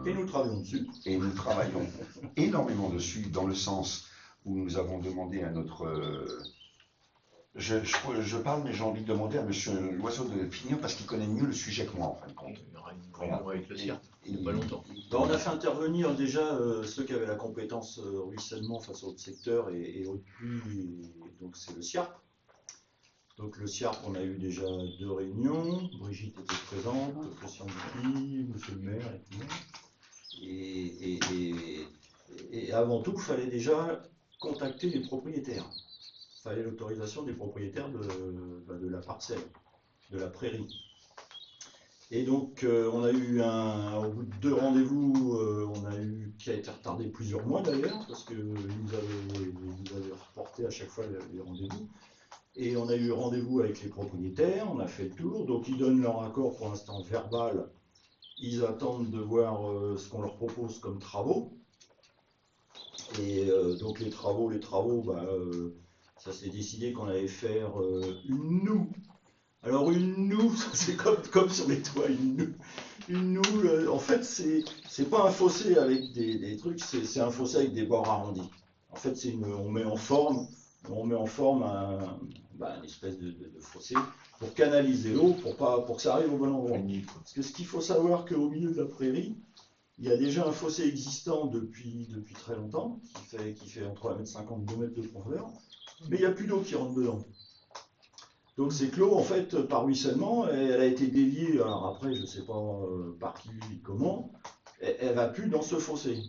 Et nous travaillons dessus. Et nous travaillons énormément dessus, dans le sens où nous avons demandé à notre... Je parle, mais j'ai envie de demander à M. Loiseau de finir parce qu'il connaît mieux le sujet que moi, en fin de compte. Il y aura une réunion avec le CIRT, il n'y a pas longtemps. On a fait intervenir déjà ceux qui avaient la compétence ruissellement face au secteur et au puits, donc c'est le CIRT. Donc le CIRT, on a eu déjà 2 réunions, Brigitte était présente, Christian Dupuis, M. le maire et tout le monde. Et avant tout, il fallait déjà contacter les propriétaires. Il fallait l'autorisation des propriétaires de la parcelle, de la prairie. Et donc, on a eu au bout de 2 rendez-vous, qui a été retardé plusieurs mois d'ailleurs, parce qu'ils nous avaient reporté à chaque fois les rendez-vous. Et on a eu rendez-vous avec les propriétaires, on a fait le tour, donc ils donnent leur accord pour l'instant verbal. Ils attendent de voir ce qu'on leur propose comme travaux. Et donc les travaux, ça s'est décidé qu'on allait faire une noue. Alors une noue, c'est comme sur les toits, une noue, en fait c'est pas un fossé avec des trucs, c'est un fossé avec des bords arrondis. En fait on met en forme une espèce de fossé pour canaliser l'eau, pour que ça arrive au bon endroit. Parce que ce qu'il faut savoir qu'au milieu de la prairie, il y a déjà un fossé existant depuis très longtemps, qui fait entre 1,50 m et 2 m de profondeur, mais il n'y a plus d'eau qui rentre dedans. Donc c'est que l'eau, en fait, par ruissellement, elle a été déviée, alors après, je ne sais pas par qui, comment, elle ne va plus dans ce fossé.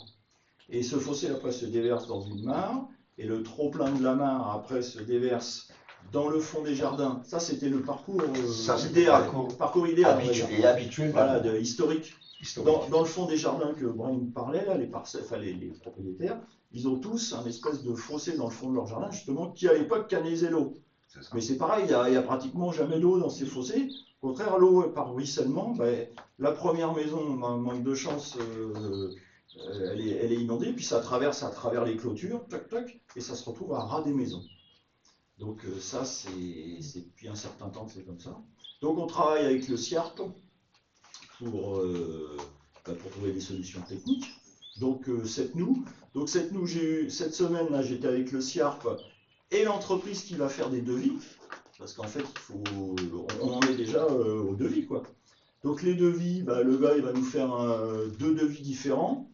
Et ce fossé, après, se déverse dans une mare, et le trop-plein de la mare, après, se déverse dans le fond des jardins. Ça, c'était le parcours idéal. Parcours idéal. Habituel. Voilà, historique. Dans le fond des jardins que Brahim parlait, là, les propriétaires, ils ont tous un espèce de fossé dans le fond de leur jardin, justement, qui à l'époque canalisait l'eau. Mais c'est pareil, il n'y a pratiquement jamais d'eau dans ces fossés. Au contraire, l'eau par ruissellement, la première maison, manque de chance, elle est inondée, puis ça traverse à travers les clôtures, toc toc, et ça se retrouve à ras des maisons. Donc ça, c'est depuis un certain temps que c'est comme ça. Donc on travaille avec le CIART pour trouver des solutions techniques. Donc cette noue, cette semaine là, j'étais avec le SIARP et l'entreprise qui va faire des devis, parce qu'en fait on en est déjà au devis quoi. Donc les devis, le gars il va nous faire 2 devis différents,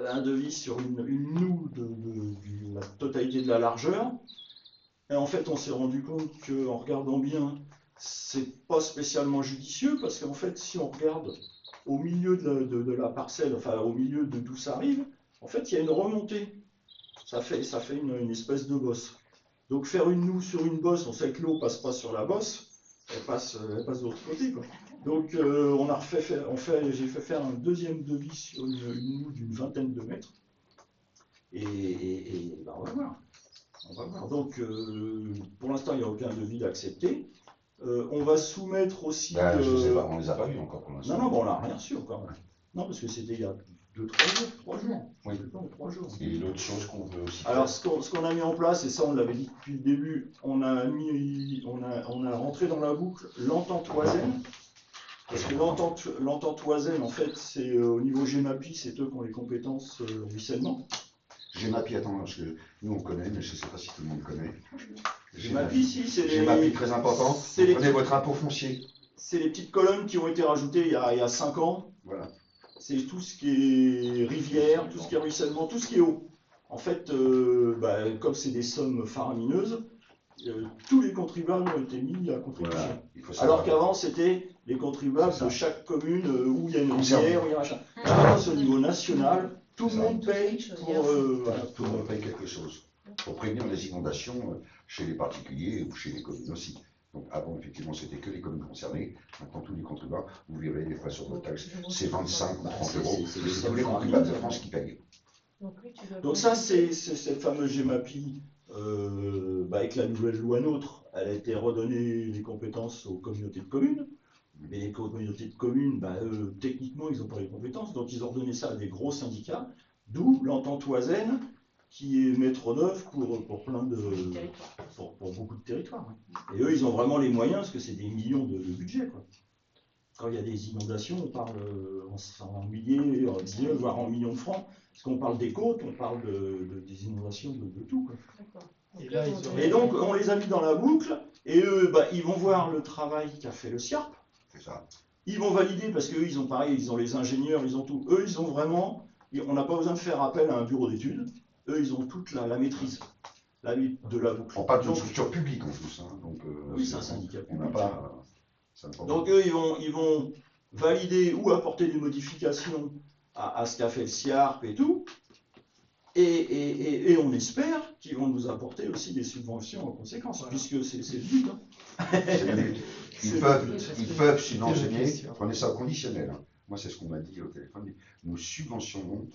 un devis sur une noue de la totalité de la largeur. Et en fait, on s'est rendu compte qu'en regardant bien, c'est pas spécialement judicieux, parce qu'en fait, si on regarde au milieu de la parcelle, enfin au milieu de d'où ça arrive, en fait, il y a une remontée. Ça fait une espèce de bosse. Donc faire une noue sur une bosse, on sait que l'eau passe pas sur la bosse, elle passe de l'autre côté, quoi. Donc j'ai fait faire un deuxième devis sur une noue d'une 20aine de mètres. Et on va voir. On va voir. Donc, pour l'instant, il n'y a aucun devis d'accepter. On va soumettre aussi. Je sais pas, on ne les a pas vus encore pour l'instant. Non, on n'a rien reçu encore. Non, parce que c'était il y a 3 jours. Oui. 3 jours. Et l'autre chose qu'on veut aussi. Alors, ce qu'on a mis en place, et ça, on l'avait dit depuis le début, on a rentré dans la boucle l'entente Oisem. Parce que l'entente Oisem, en fait, c'est au niveau GEMAPI, c'est eux qui ont les compétences ruissellement. GEMAPI, attends, parce que nous on connaît, mais je ne sais pas si tout le monde connaît. GEMAPI, si, c'est GEMAPI, très important. Vous prenez votre impôt foncier. C'est les petites colonnes qui ont été rajoutées il y a 5 ans. Voilà. C'est tout ce qui est rivière, tout ce qui est ruissellement, tout ce qui est eau. En fait, comme c'est des sommes faramineuses, tous les contribuables ont été mis à contribution. Voilà, alors qu'avant, c'était les contribuables de chaque commune où il y a une rivière, où il y a machin. Maintenant, c'est au niveau national. Tout le monde paye tout le monde paye quelque chose pour prévenir les inondations chez les particuliers ou chez les communes aussi. Donc avant, effectivement, c'était que les communes concernées. Maintenant, tous les contribuables, vous verrez les frais sur votre taxe, c'est 25 ou 30 euros. C'est tous les contribuables de France qui payent. Donc ça, c'est cette fameuse GEMAPI, avec la nouvelle loi NOTRe, elle a été redonnée les compétences aux communautés de communes. Mais les communautés de communes, techniquement, ils n'ont pas les compétences, donc ils ont redonné ça à des gros syndicats, d'où l'entente Oisem, qui est maître d'œuvre pour beaucoup de territoires. Et eux, ils ont vraiment les moyens, parce que c'est des millions de budget, quoi. Quand il y a des inondations, on parle en milliers, voire en millions de francs. Parce qu'on parle des côtes, on parle des inondations de tout, quoi. Et donc, on les a mis dans la boucle, et eux, ils vont voir le travail qu'a fait le SIARP. Ça. Ils vont valider parce qu'eux, ils ont pareil, ils ont les ingénieurs, ils ont tout. Eux, ils ont vraiment, on n'a pas besoin de faire appel à un bureau d'études. Eux, ils ont toute la maîtrise de la boucle. On parle d'une structure publique en plus. Donc, oui, c'est un syndicat public. On n'a pas. Donc eux, ils vont valider ou apporter des modifications à ce qu'a fait le SIARP et tout. Et on espère qu'ils vont nous apporter aussi des subventions en conséquence, puisque c'est le but. C'est le but. Ils peuvent subventionner, prenez ça au conditionnel. Moi, c'est ce qu'on m'a dit au téléphone. Nous subventionnons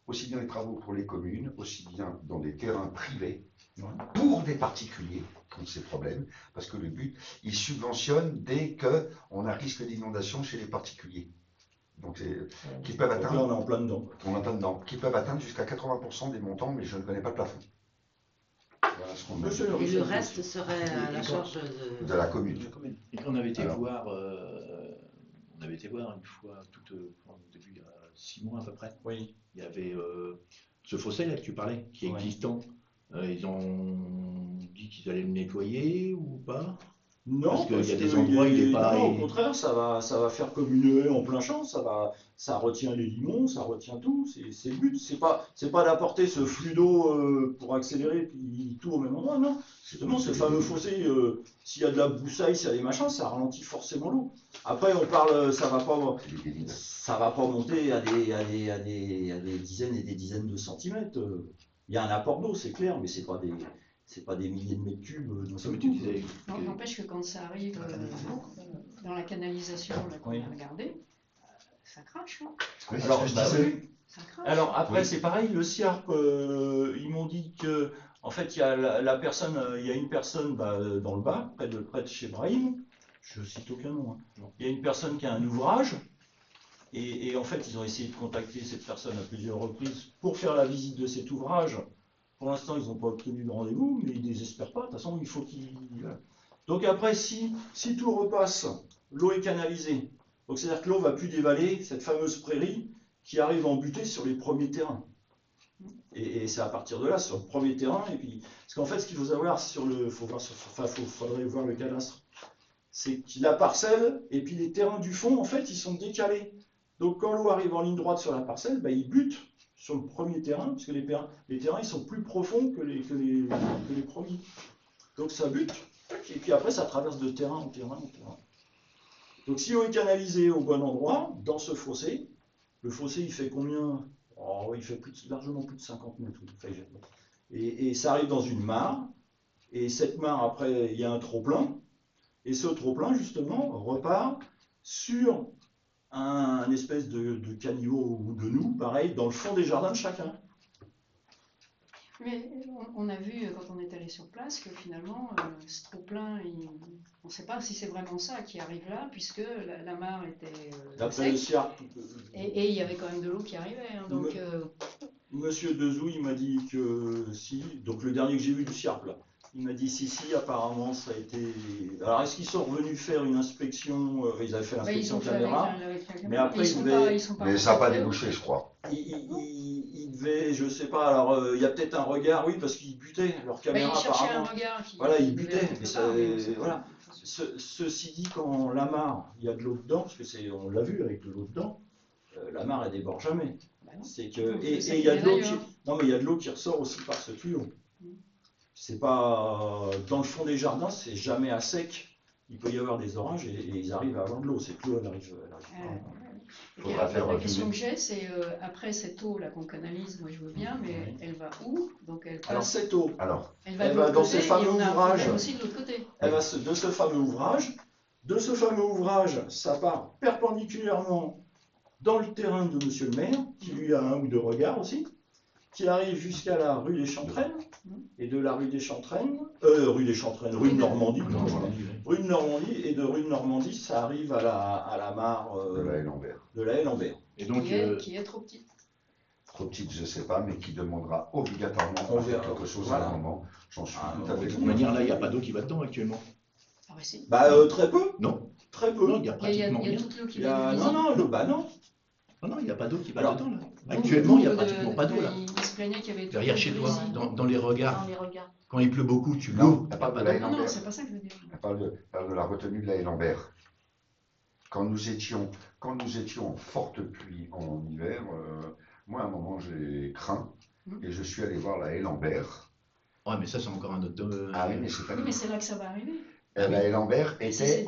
aussi bien les travaux pour les communes, aussi bien dans des terrains privés, pour des particuliers qui ont ces problèmes, parce que le but, ils subventionnent dès qu'on a risque d'inondation chez les particuliers. Donc, qui peuvent atteindre. Là, on est en plein dedans. On est en plein dedans. Qui peuvent atteindre jusqu'à 80% des montants, mais je ne connais pas le plafond. Voilà ce qu'on a dit. Et le reste serait à la charge de la commune. Et quand on avait été voir, une fois, au début, il y a 6 mois à peu près. Oui. Il y avait ce fossé là que tu parlais, qui est existant. Ils ont dit qu'ils allaient le nettoyer ou pas? Non, parce qu'il y a des endroits où il n'est pas. Non, au contraire, ça va faire comme une haie en plein champ, ça retient les limons, ça retient tout, c'est le but. C'est pas d'apporter ce flux d'eau pour accélérer puis tout au même endroit, non. Justement, ce fameux fossé, s'il y a de la broussaille, s'il y a des machins, ça ralentit forcément l'eau. Après, on parle, ça va pas monter à des dizaines et des dizaines de centimètres. Il y a un apport d'eau, c'est clair, mais c'est pas des milliers de mètres cubes. N'empêche que quand ça arrive dans la canalisation qu'on a regardé, ça crache. Hein. Alors après, c'est pareil, le SIARP, ils m'ont dit que en fait, il y a une personne dans le bas, près de chez Brahim, je cite aucun nom, hein. Il y a une personne qui a un ouvrage, et en fait, ils ont essayé de contacter cette personne à plusieurs reprises pour faire la visite de cet ouvrage. Pour l'instant, ils n'ont pas obtenu de rendez-vous, mais ils ne désespèrent pas. De toute façon, il faut qu'ils... Donc après, si tout repasse, l'eau est canalisée, Donc c'est-à-dire que l'eau va plus dévaler cette fameuse prairie qui arrive en butée sur les premiers terrains. Et c'est à partir de là, sur le premier terrain, et puis, parce qu'en fait, ce qu'il faut savoir faudrait voir le cadastre, c'est que la parcelle et puis les terrains du fond, en fait, ils sont décalés. Donc quand l'eau arrive en ligne droite sur la parcelle, bah, il bute sur le premier terrain, parce que les terrains ils sont plus profonds que les premiers. Donc ça bute, et puis après ça traverse de terrain en terrain en terrain. Donc si l'eau est canalisée au bon endroit, dans ce fossé, le fossé il fait combien? Oh, il fait largement plus de 50 mètres. Et ça arrive dans une mare, et cette mare après il y a un trop-plein, et ce trop-plein justement repart sur un espèce de caniveau ou de noue, pareil, dans le fond des jardins de chacun. Mais on a vu, quand on est allé sur place, que finalement, ce trop-plein, on ne sait pas si c'est vraiment ça qui arrive là, puisque la mare était d'après le SIARP. Et il y avait quand même de l'eau qui arrivait. Hein, donc, Monsieur Dezou, il m'a dit que si, donc le dernier que j'ai vu du SIARP, là, il m'a dit si, apparemment ça a été... Alors est-ce qu'ils sont revenus faire une inspection, ils avaient fait l'inspection caméra, mais après mais ça n'a pas débouché, je crois. Ils devaient, je sais pas, alors il y a peut-être un regard, oui, parce qu'ils butaient, leur caméra ils cherchaient apparemment. un regard voilà, ils butaient, mais ça, voilà. Ceci dit, quand la mare, il y a de l'eau dedans, parce que on l'a vu avec de l'eau dedans, la mare elle déborde jamais. C'est que, et il y a de l'eau qui... Non mais il y a de l'eau qui ressort aussi par ce tuyau. C'est pas dans le fond des jardins, c'est jamais à sec. Il peut y avoir des orages et ils arrivent à avoir de l'eau. C'est que l'eau elle arrive pas. La question que j'ai, c'est après cette eau là qu'on canalise, moi je veux bien, mais elle va où? Donc elle passe. Alors cette eau, elle va dans ce fameux ouvrage. Aussi de l'autre côté. Elle va de ce fameux ouvrage. De ce fameux ouvrage, ça part perpendiculairement dans le terrain de Monsieur le maire, qui lui a un ou deux regards aussi, qui arrive jusqu'à la rue des Chantraines, et de la rue des Chantraines, rue de Normandie, rue de Normandie, et de rue de Normandie, ça arrive à la mare de la Haye-Lambert. Et donc, qui est trop petite. Trop petite, je ne sais pas, mais qui demandera obligatoirement de faire quelque chose à un moment. J'en suis tout à fait. De toute manière, là, il n'y a pas d'eau qui va dedans actuellement. Ah bah si. Très peu. Non. Très peu. Non, il y a pratiquement rien. Il y a toute l'eau qui va dedans. Non. Non, il n'y a pas d'eau qui va dedans là. Actuellement, il n'y a pratiquement pas d'eau là. Il se plaignait qu'il y avait derrière chez toi, dans les regards. Quand il pleut beaucoup, tu l'eau. Elle parle de la Non, c'est pas ça que je veux dire. Elle parle de la retenue de la Haye-Lambert. Quand nous étions en forte pluie en hiver, moi à un moment j'ai craint et je suis allé voir la Haye-Lambert. Ouais, mais ça c'est encore un autre. Ah oui, mais c'est pas. Oui, mais c'est là que ça va arriver. La Haye-Lambert était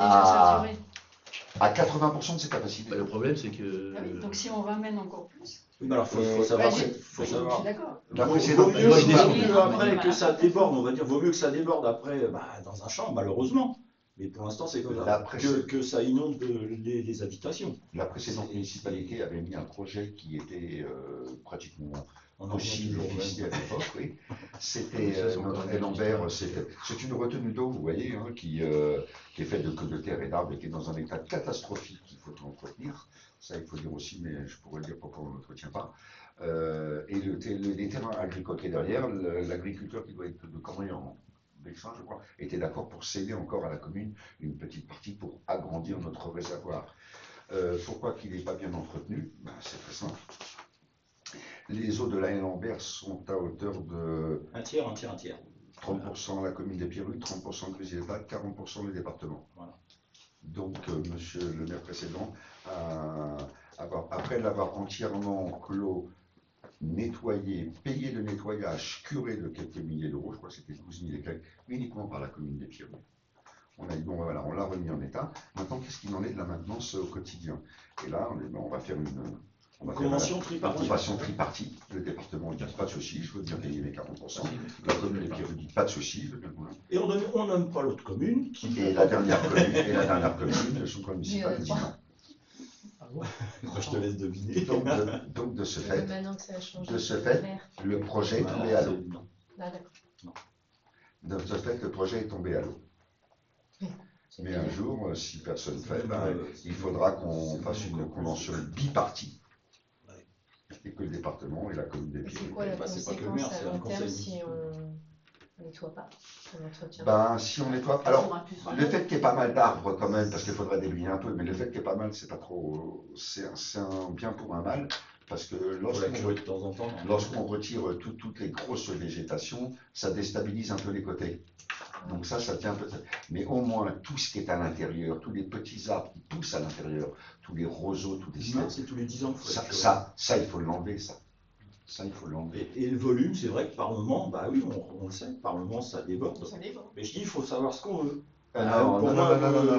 à 80% de ses capacités. Le problème, c'est que... Ah oui, donc si on ramène encore plus... Oui, mais alors faut savoir... Je suis d'accord. Vaut mieux après que ça déborde, on va dire, vaut mieux que ça déborde après dans un champ, malheureusement. Mais pour l'instant, c'est comme ça, que ça inonde les habitations. La précédente municipalité avait mis un projet qui était pratiquement possible ici à l'époque, oui. C'était notre Haye-Lambert, c'est une retenue d'eau, vous voyez, hein, qui est faite de terre et d'arbres et qui est dans un état catastrophique qu'il faut entretenir. Ça, il faut dire aussi, mais je pourrais dire pourquoi on n'entretient pas. Et les terrains agricoles qui est derrière, l'agriculteur qui doit être de Corrières, je crois, était d'accord pour céder encore à la commune une petite partie pour agrandir notre réservoir. Pourquoi qu'il n'est pas bien entretenu? C'est très simple. Les eaux de la Haye-Lambert sont à hauteur de... Un tiers. 30% la commune des Pierrues, 30% le Grisier-Lac, 40% le département. Voilà. Donc, monsieur le maire précédent, après l'avoir entièrement clos, nettoyé, payé le nettoyage, curé de quelques milliers d'euros, je crois que c'était 12 000 et quelques, uniquement par la commune des Pierrues. On a dit, bon voilà, on l'a remis en état. Maintenant, qu'est-ce qu'il en est de la maintenance au quotidien? Et là, on va faire une convention tripartite. Le département ne dit pas de souci, je veux bien payer les 40%. La commune des Pierrues dit pas de souci, je veux bien. Et on nomme pas l'autre commune. Et la dernière commune, le sous-préfet municipal dit non. Je te laisse deviner. Donc de ce fait, le projet est tombé à l'eau. De ce fait, le projet est tombé à l'eau. Mais un jour, si personne ne fait, il faudra qu'on fasse une convention bipartie. Et que le département et la commune des Pierrues. C'est quoi la conséquence à long terme si on nettoie pas, on entretient. Ben, si on nettoie. Alors, le fait qu'il y ait pas mal d'arbres quand même, parce qu'il faudrait déluyer un peu, mais le fait qu'il y ait pas mal, c'est pas trop. C'est un bien pour un mal, parce que lorsqu'on retire toutes les grosses végétations, ça déstabilise un peu les côtés. Donc ça tient peut-être. Mais au moins, tout ce qui est à l'intérieur, tous les petits arbres qui poussent à l'intérieur, tous les roseaux, tous les c'est tous les 10 ans. Ça, il faut l'enlever, ça. Ça, il faut l'enlever. Et le volume, c'est vrai que par moment, bah oui, on le sait, par moment, ça déborde. Mais je dis, il faut savoir ce qu'on veut. Non,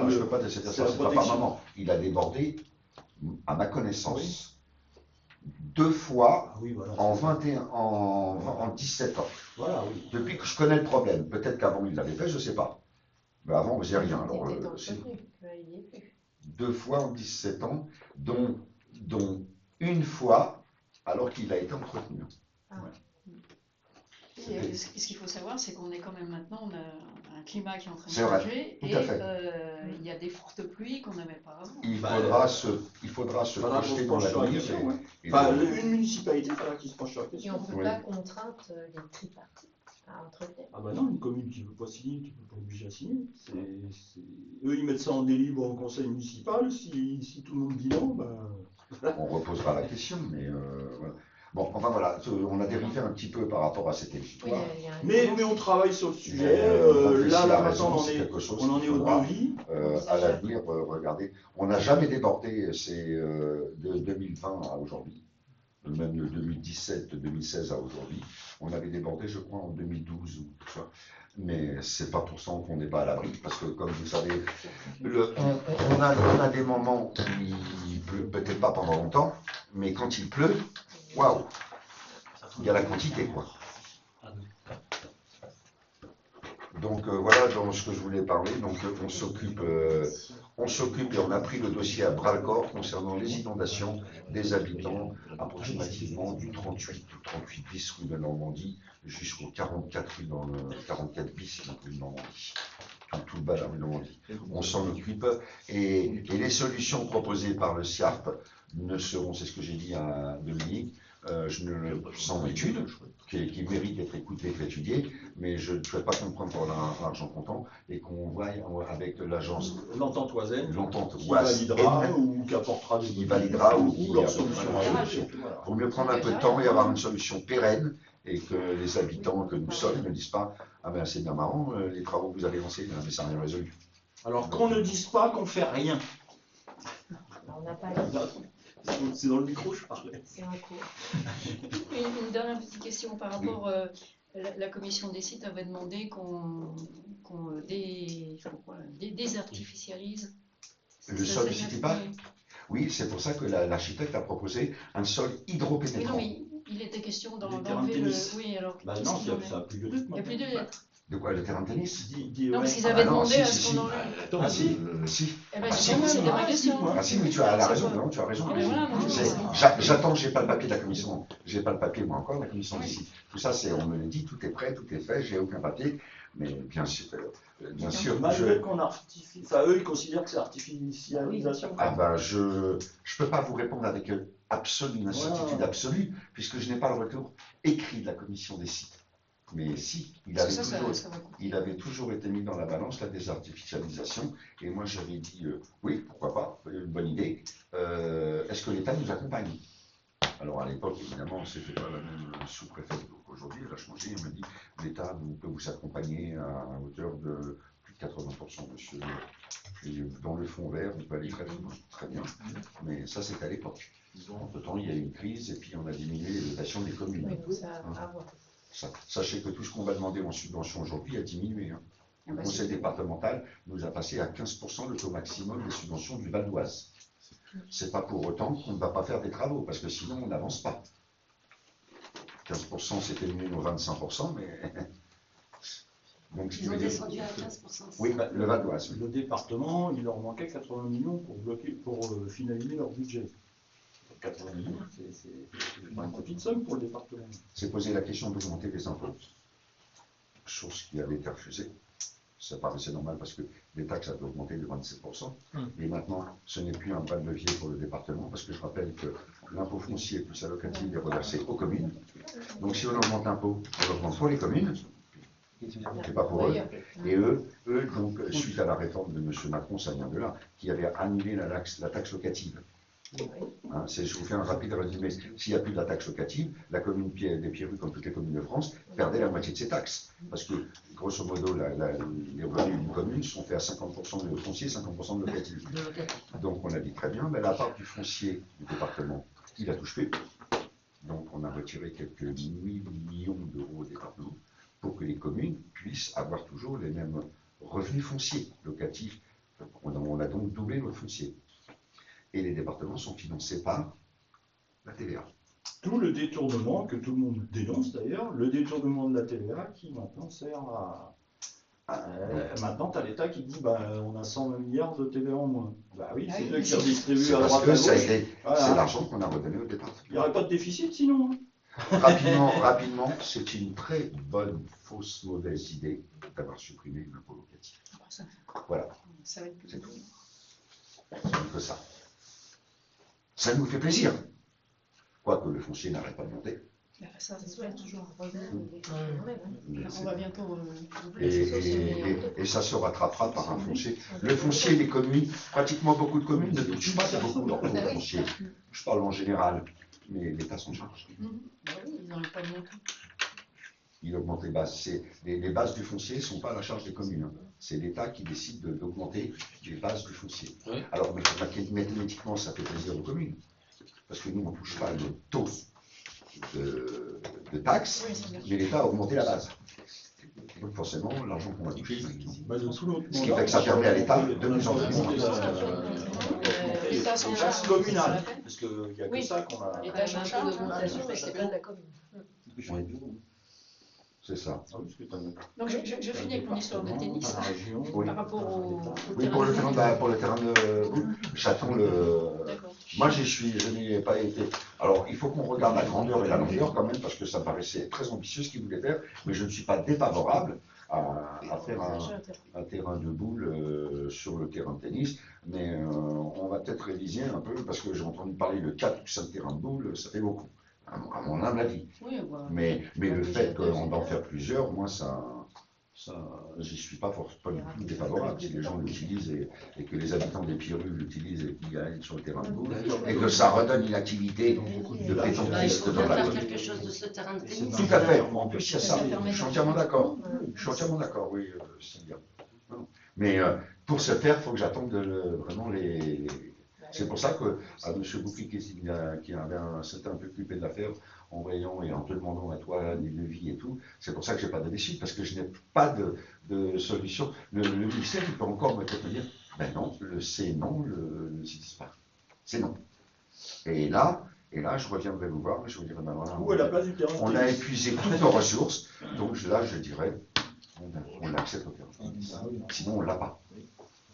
je ne peux pas te dire ça, c'est pas par moment. Il a débordé, à ma connaissance, 2 fois en 17 ans. Voilà, oui. Depuis que je connais le problème. Peut-être qu'avant il l'avait fait, je ne sais pas. Mais avant, on ne faisait rien. Alors, 2 fois en 17 ans, dont une fois alors qu'il a été entretenu. Et ce qu'il faut savoir, c'est qu'on est quand même maintenant, on a un climat qui est en train de changer, et il y a des fortes pluies qu'on n'avait pas avant. Il faudra se projeter dans l'avenir. Une municipalité, il faudra qu'il se penche sur la question. Et on ne peut pas contraindre les tripartites à entretenir. Ah bah non, une commune qui ne veut pas signer, tu ne peux pas obliger à signer. Eux, ils mettent ça en délibre au conseil municipal, si tout le monde dit non, bah... On reposera la question, mais voilà. Bon, enfin voilà, on a dérivé un petit peu par rapport à cette histoire. Mais on travaille sur le sujet. Là maintenant, on en est au devis. À l'avenir, regardez, on n'a jamais débordé de 2020 à aujourd'hui, même de 2017, 2016 à aujourd'hui. On avait débordé, je crois, en 2012 ou tout ça. Mais c'est pas pour ça qu'on n'est pas à l'abri, parce que comme vous savez, on a des moments où il pleut, peut-être pas pendant longtemps, mais quand il pleut, waouh, il y a la quantité, quoi. Donc voilà dans ce que je voulais parler. Donc on s'occupe et on a pris le dossier à bras-le-corps concernant les inondations des habitants approximativement du 38 ou 38 bis rue de Normandie jusqu'au 44 bis rue de Normandie. Tout le bas de la rue de Normandie. On s'en occupe et les solutions proposées par le SIARP ne seront, c'est ce que j'ai dit à Dominique, sans étude, qui mérite d'être écouté et étudié, mais je ne souhaite pas qu'on prenne pour l'argent comptant et qu'on voie avec l'agence l'entente oisienne qui validera ou qui apportera des validera ou leur solution. Pour mieux prendre un peu de temps et avoir une solution pérenne et que les habitants que nous sommes ne disent pas « Ah ben c'est bien marrant, les travaux que vous avez lancés, mais ça n'a rien résolu. » Alors qu'on ne dise pas qu'on fait rien. On n'a pas C'est dans le micro, je parlais. C'est en cours. Une dernière petite question par rapport. La commission des sites avait demandé qu'on désartificialise. Le sol du City Park ? Oui, c'est pour ça que l'architecte a proposé un sol hydropénétrant. Oui, non, mais il était question d'enlever le. Oui, alors. Bah non, ça n'a plus de lettres. Il n'y a plus de lettres. De quoi, le terrain de tennis? Non, parce qu'ils avaient demandé à ce qu'on enlève. Ah si. Eh ben justement, c'était ma question. Ah si, mais tu as raison, non, tu as raison. J'attends, j'ai pas le papier de la commission, j'ai pas le papier moi encore, la commission d'ici. Tout ça, on me le dit, tout est prêt, tout est fait, j'ai aucun papier, mais bien sûr. Malgré qu'on artifie, enfin eux ils considèrent que c'est artificialisation. Ah ben je peux pas vous répondre avec une certitude absolue, puisque je n'ai pas le retour écrit de la commission des sites. Mais si, il avait toujours été mis dans la balance, la désartificialisation, et moi j'avais dit, oui, pourquoi pas, une bonne idée, est-ce que l'État nous accompagne? Alors à l'époque, évidemment, c'était pas la même sous-préfète qu'aujourd'hui, elle a changé, elle m'a dit, l'État peut vous accompagner à hauteur de plus de 80%, monsieur, et dans le fonds vert, on peut aller très bien, mais ça c'était à l'époque. Entre-temps, il y a eu une crise, et puis on a diminué les dotations des communes. Sachez que tout ce qu'on va demander en subvention aujourd'hui a diminué. Le conseil départemental nous a passé à 15% le taux maximum des subventions du Val d'Oise. C'est pas pour autant qu'on ne va pas faire des travaux, parce que sinon on n'avance pas. 15% c'était mieux nos 25%, mais... Donc, ils ont descendu à 15%. Oui, le Val d'Oise. Le département, il leur manquait 80 millions pour finaliser leur budget. 80 millions, c'est une petite somme pour le département. C'est poser la question d'augmenter les impôts, chose qui avait été refusée. Ça paraissait normal parce que les taxes avaient augmenté de 27%. Et maintenant, ce n'est plus un bras de levier pour le département, parce que je rappelle que l'impôt foncier plus allocatif est reversé aux communes. Donc si on augmente l'impôt, on augmente pour les communes, C'est pas pour eux. Et eux, donc, suite à la réforme de M. Macron, ça vient de là, qui avait annulé la taxe locative. Hein, je vous fais un rapide résumé. S'il n'y a plus de la taxe locative, la commune des Pierrues, comme toutes les communes de France, perdait la moitié de ses taxes. Parce que, grosso modo, les revenus d'une commune sont faits à 50% de foncier, 50% de locatif. Donc on a dit très bien, mais la part du foncier du département, il a touché plus. Donc on a retiré quelques millions d'euros au département pour que les communes puissent avoir toujours les mêmes revenus fonciers locatifs. On a donc doublé notre foncier. Et les départements sont financés par la TVA. Tout le détournement, que tout le monde dénonce d'ailleurs, le détournement de la TVA qui maintenant sert à... maintenant, tu as l'État qui dit on a 120 milliards de TVA en moins. Bah oui, c'est eux qui redistribuent à droite à gauche. C'est l'argent qu'on a redonné au départ. Il n'y aurait pas de déficit sinon. Rapidement, c'est une très bonne, fausse, mauvaise idée d'avoir supprimé l'impôt locatif. Voilà. C'est tout. C'est que ça. Ça nous fait plaisir. Quoique le foncier n'arrête pas de monter. Ça se fait toujours. On va bientôt. Et ça se rattrapera par un foncier. Le foncier, les communes, pratiquement beaucoup de communes ne touchent pas beaucoup leur foncier. Je parle en général, mais l'État s'en charge. Ils n'arrêtent pas de monter. Il augmente les bases. Les bases du foncier ne sont pas à la charge des communes. C'est l'État qui décide d'augmenter les bases du foncier. Oui. Alors, mathématiquement, ça fait plaisir aux communes. Parce que nous, on ne touche pas le taux de taxes, mais l'État a augmenté la base. Donc forcément, l'argent qu'on va toucher, ce qui fait que ça permet à l'État de nous en donner. L'État s'en charge communal, parce qu'il n'y a que ça qu'on a. L'État s'en charge d'augmentation, mais c'est pas de la commune. C'est ça. Donc je finis avec mon histoire de tennis par rapport au oui, pour le terrain de Chaton. Moi, je n'y ai pas été. Alors, il faut qu'on regarde la grandeur et la longueur quand même, parce que ça paraissait très ambitieux ce qu'il voulait faire, mais je ne suis pas défavorable à faire un terrain de boules sur le terrain de tennis, mais on va peut-être réviser un peu, parce que j'ai entendu parler de 4 ou 5 terrains de boules, ça fait beaucoup. À mon humble avis. Oui, mais le fait d'en faire plusieurs, moi, j'y suis pas du tout défavorable. Si les gens l'utilisent et que les habitants des Pierrues l'utilisent et qu'ils aillent sur le terrain de boule, et que ça redonne une activité de pétanquiste dans la commune. Quelque chose de ce terrain de tennis. Tout à fait. En plus, il y a ça. Je suis entièrement d'accord. Oui, c'est bien. Mais pour ce faire, il faut que j'attende vraiment les... C'est pour ça que à M. Bouffy, qui s'était un peu occupé de l'affaire, en voyant et en te demandant à toi des devis et tout, c'est pour ça que je n'ai pas de défi, parce que je n'ai pas de solution. Le ministère, il peut encore me dire, ben non, c'est non, le CITES pas. C'est non. Et là, je reviendrai vous voir, je vous dirai, ben voilà, on a épuisé toutes nos ressources, donc là, je dirais, on l'accepte au terrain. Sinon, on ne l'a pas.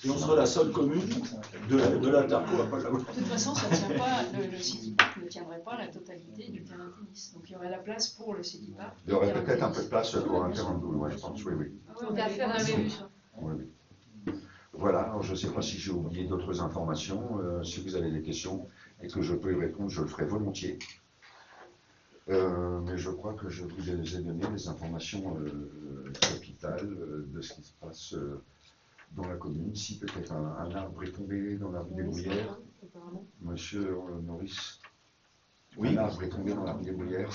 Et on sera la seule commune de la Tarco à pas l'avoir. De toute façon, ça tient pas, le City Park ne tiendrait pas la totalité du terrain de tennis. Donc il y aurait la place pour le City Park. Il y aurait peut-être un peu de place pour un terrain de boule, je pense, oui. Tout à fait, on avait vu ça. Oui. Voilà, alors je ne sais pas si j'ai oublié d'autres informations. Si vous avez des questions et que je peux y répondre, je le ferai volontiers. Mais je crois que je vous ai donné les informations capitales de ce qui se passe dans la commune. Si peut-être un arbre est tombé dans la rue des Bruyères. Monsieur Maurice, un arbre est tombé dans la rue des Bruyères.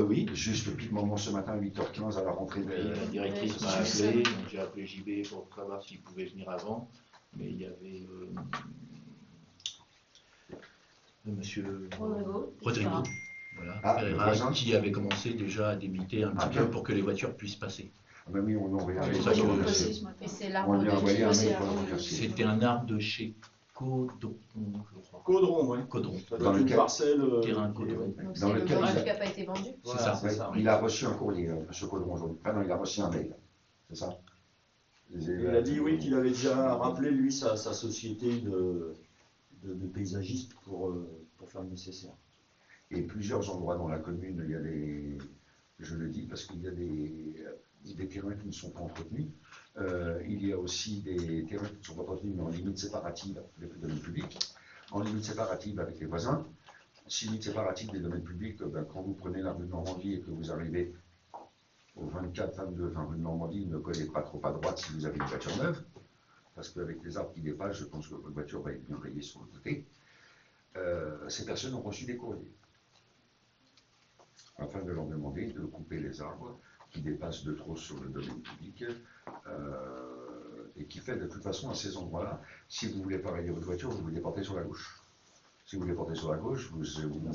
Oui. Juste pile moment ce matin à 8h15 à la rentrée de... La directrice m'a appelé, donc j'ai appelé JB pour savoir s'il pouvait venir avant. Mais il y avait monsieur Rodrigo. Voilà, Ferreira, qui avait commencé déjà à débiter un petit peu pour que les voitures puissent passer. Ben oui, on envoyé un et c'est l'arbre de C'était un arbre de chez Caudron, je crois. Caudron, oui. Caudron. Dans le parcelle. Terrain Caudron. Dans lequel qui n'a pas été vendu. C'est ça. Il a reçu un courrier, M. Caudron, aujourd'hui. Enfin non, il a reçu un mail. C'est ça. Il a dit, oui, qu'il avait déjà rappelé, lui, sa société de paysagistes pour faire le nécessaire. Et plusieurs endroits dans la commune, il y a des... Je le dis parce qu'il y a des terrains qui ne sont pas entretenus. Il y a aussi des terrains qui ne sont pas entretenus, mais en limite séparative avec le domaine public, en limite séparative avec les voisins. Si limite séparative des domaines publics, quand vous prenez la rue de Normandie et que vous arrivez au 24-22 rue de Normandie, ne collez pas trop à droite si vous avez une voiture neuve, parce qu'avec les arbres qui dépassent, je pense que votre voiture va être bien rayée sur le côté. Ces personnes ont reçu des courriers afin de leur demander de couper les arbres qui dépassent de trop sur le domaine public et qui fait de toute façon à ces endroits-là, si vous voulez pas rayer votre voiture, vous vous déportez sur la gauche. Si vous déportez sur la gauche, vous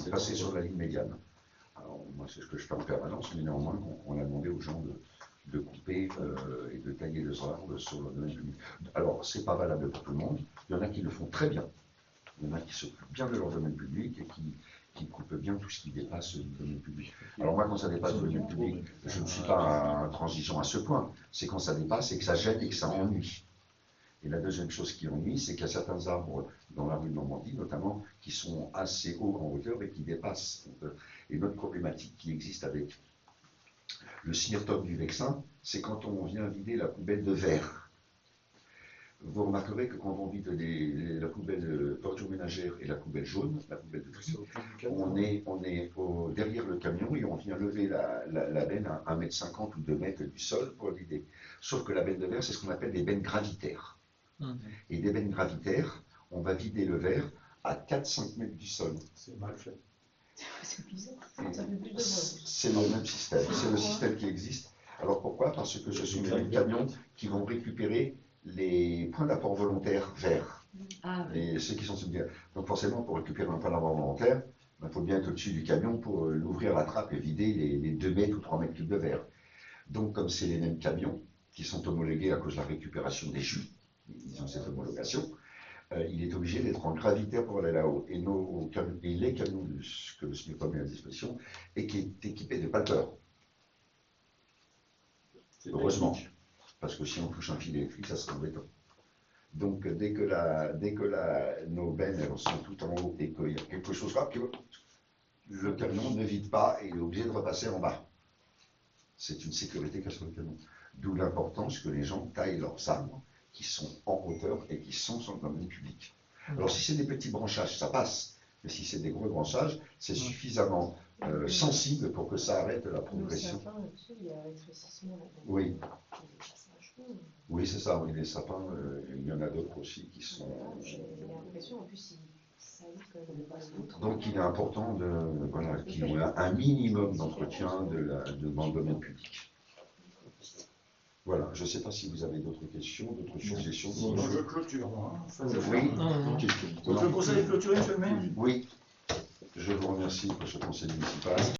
passez sur la ligne médiane. Alors moi c'est ce que je fais en permanence, mais néanmoins on a demandé aux gens de couper et de tailler les arbres sur le domaine public. Alors c'est pas valable pour tout le monde, il y en a qui le font très bien. Il y en a qui s'occupent bien de leur domaine public et qui coupent bien tout ce qui dépasse le domaine public. Alors moi, quand ça dépasse le domaine public, je ne suis pas intransigeant à ce point. C'est quand ça dépasse et que ça gêne et que ça ennuie. Et la deuxième chose qui ennuie, c'est qu'il y a certains arbres dans la rue de Normandie, notamment, qui sont assez hauts en hauteur et qui dépassent. Et notre problématique qui existe avec le Smirtoc du Vexin, c'est quand on vient vider la poubelle de verre. Vous remarquerez que quand on vide la poubelle porture ménagère et la poubelle jaune, la poubelle de tri, on est derrière le camion et on vient lever la benne à 1,50 m ou 2 mètres du sol pour vider. Sauf que la benne de verre, c'est ce qu'on appelle des bennes gravitaires. Et des bennes gravitaires, on va vider le verre à 4-5 mètres du sol. C'est mal fait. C'est bizarre, ça fait plus de bruit. C'est le même système, c'est le système qui existe. Alors pourquoi? Parce que ce sont les mêmes camions qui vont récupérer les points d'apport volontaires verts, et ceux qui sont subdivisés. Donc forcément, pour récupérer un point d'apport volontaire, il faut bien être au-dessus du camion pour l'ouvrir la trappe et vider les 2 mètres ou 3 mètres cubes de verre. Donc comme c'est les mêmes camions qui sont homologués à cause de la récupération des jus, ils ont cette homologation, il est obligé d'être en gravitaire pour aller là-haut. Et les camions que le SMIC met à disposition et qui est équipé de palpeurs. Heureusement. Parce que si on touche un fil électrique, ça serait embêtant. Donc, dès que nos bennes elles sont toutes en haut et qu'il y a quelque chose là, le camion ne vide pas et il est obligé de repasser en bas. C'est une sécurité qu'a sur le camion. D'où l'importance que les gens taillent leurs arbres qui sont en hauteur et qui sont sur le domaine public. Alors, si c'est des petits branchages, ça passe. Mais si c'est des gros branchages, c'est suffisamment sensible pour que ça arrête la progression. Oui. Oui, c'est ça, oui, les sapins, il y en a d'autres aussi qui sont... Donc il est important qu'il y ait un minimum d'entretien dans le domaine public. Voilà, je ne sais pas si vous avez d'autres questions, d'autres suggestions. Je clôture, moi. Oui. Donc le conseil est clôturé, monsieur le maire? Oui. Je vous remercie pour ce conseil municipal.